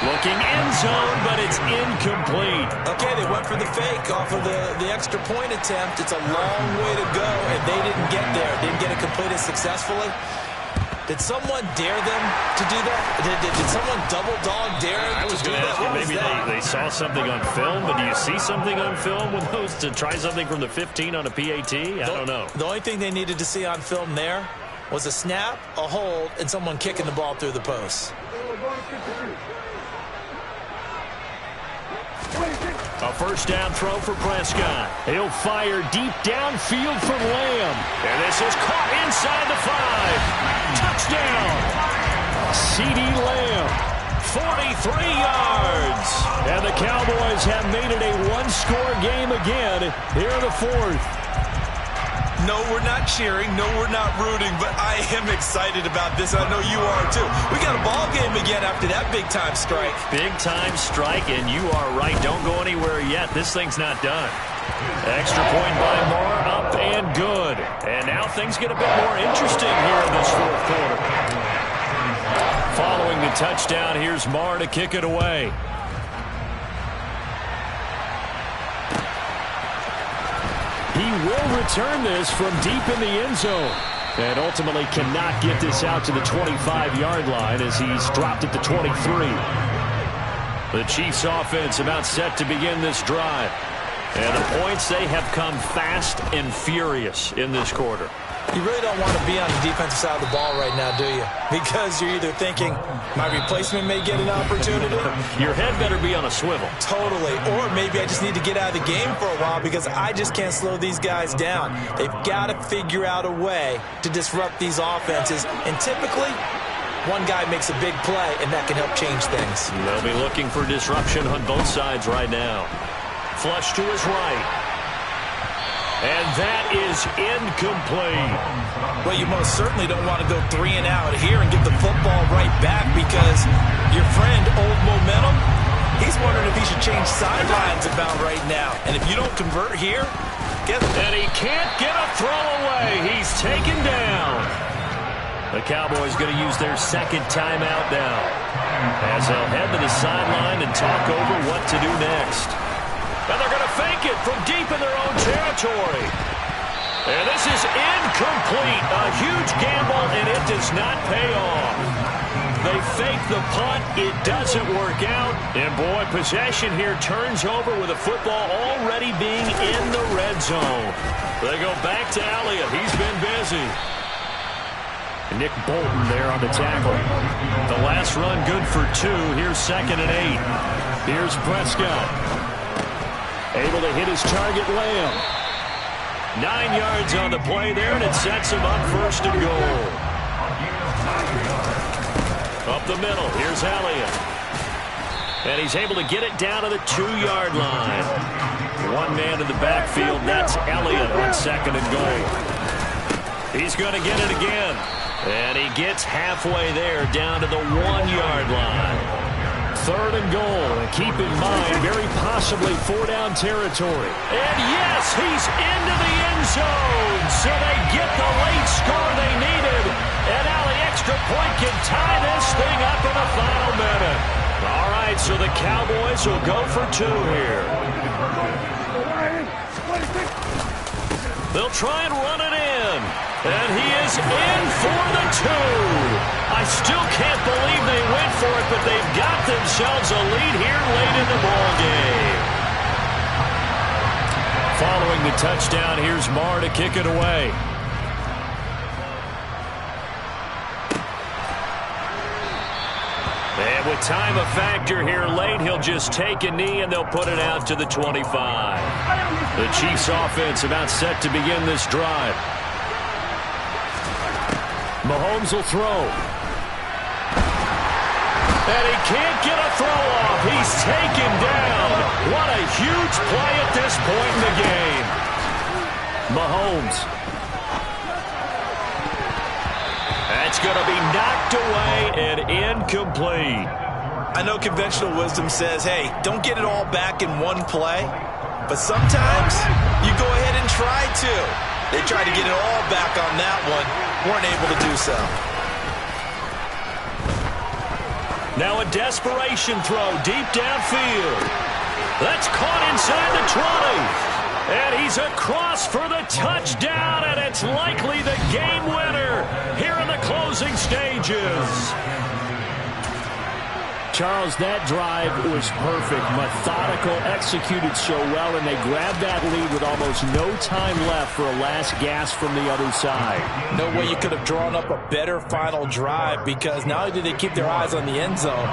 Looking end zone, but it's incomplete. Okay, they went for the fake off of the extra point attempt. It's a long way to go, and they didn't get there. Didn't get it completed successfully. Did someone dare them to do that? Did someone double-dog dare them I was going to ask you, maybe they saw something on film, but do you see something on film with those to try something from the 15 on a PAT? I don't know. The only thing they needed to see on film there was a snap, a hold, and someone kicking the ball through the post. A first down throw for Prescott. He'll fire deep downfield for Lamb. And this is caught inside the 5. Touchdown. CeeDee Lamb. 43 yards. And the Cowboys have made it a one-score game again here in the fourth. No, we're not cheering. No, we're not rooting. But I am excited about this. I know you are, too. We got a ball game again after that big-time strike. Big-time strike, and you are right. Don't go anywhere yet. This thing's not done. Extra point by Marr, up and good. And now things get a bit more interesting here in this fourth quarter. Following the touchdown, here's Marr to kick it away. He will return this from deep in the end zone. And ultimately cannot get this out to the 25-yard line as he's dropped at the 23. The Chiefs offense about set to begin this drive. And the points, they have come fast and furious in this quarter. You really don't want to be on the defensive side of the ball right now, do you? Because you're either thinking, my replacement may get an opportunity. Your head better be on a swivel. Totally. Or maybe I just need to get out of the game for a while because I just can't slow these guys down. They've got to figure out a way to disrupt these offenses. And typically, one guy makes a big play, and that can help change things. They'll be looking for disruption on both sides right now. Flush to his right. And that is incomplete. Well, you most certainly don't want to go 3 and out here and get the football right back because your friend, Old Momentum, he's wondering if he should change sidelines about right now. And if you don't convert here, and he can't get a throw away. He's taken down. The Cowboys going to use their second timeout now, as they'll head to the sideline and talk over what to do next. And they're going to fake it from deep in their own territory. And this is incomplete. A huge gamble, and it does not pay off. They fake the punt. It doesn't work out. And, boy, possession here turns over with the football already being in the red zone. They go back to Elliott. He's been busy. Nick Bolton there on the tackle. The last run good for 2. Here's 2nd and 8. Here's Prescott. Able to hit his target, Lamb. 9 yards on the play there, and it sets him up 1st and goal. Up the middle, here's Elliott. And he's able to get it down to the 2-yard line. One man in the backfield, that's Elliott on 2nd and goal. He's going to get it again. And he gets halfway there, down to the 1-yard line. 3rd and goal. And keep in mind, very possibly 4-down territory. And yes, he's into the end zone. So they get the late score they needed. And now the extra point can tie this thing up in the final minute. All right, so the Cowboys will go for 2 here. They'll try and run it in. And he is in for the 2. I still can't believe they went for it, but they've got themselves a lead here late in the ballgame. Following the touchdown, here's Marr to kick it away. And with time a factor here late, he'll just take a knee and they'll put it out to the 25. The Chiefs offense about set to begin this drive. Mahomes will throw. And he can't get a throw off. He's taken down. What a huge play at this point in the game. Mahomes. That's going to be knocked away and incomplete. I know conventional wisdom says, hey, don't get it all back in one play. But sometimes you go ahead and try to. They tried to get it all back on that one. Weren't able to do so. Now a desperation throw deep downfield. That's caught inside the 20. And he's across for the touchdown, and it's likely the game winner here in the closing stages. Charles, that drive was perfect. Methodical, executed so well, and they grabbed that lead with almost no time left for a last gasp from the other side. No way you could have drawn up a better final drive, because not only did they keep their eyes on the end zone,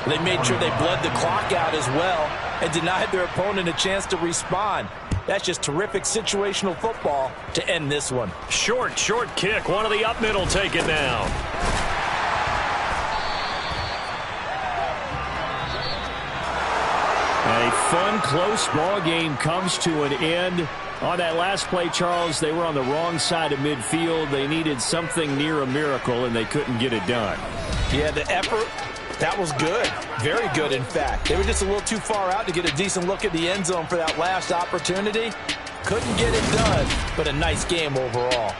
they made sure they bled the clock out as well and denied their opponent a chance to respond. That's just terrific situational football to end this one. Short kick. One of the up middle take it now. A fun, close ball game comes to an end. On that last play, Charles, they were on the wrong side of midfield. They needed something near a miracle, and they couldn't get it done. Yeah, the effort, that was good. Very good, in fact. They were just a little too far out to get a decent look at the end zone for that last opportunity. Couldn't get it done, but a nice game overall.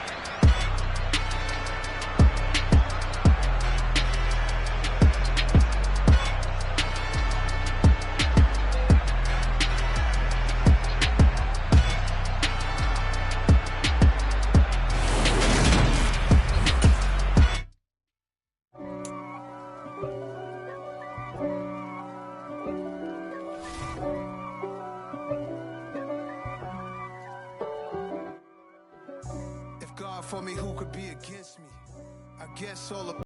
For me, who could be against me? I guess all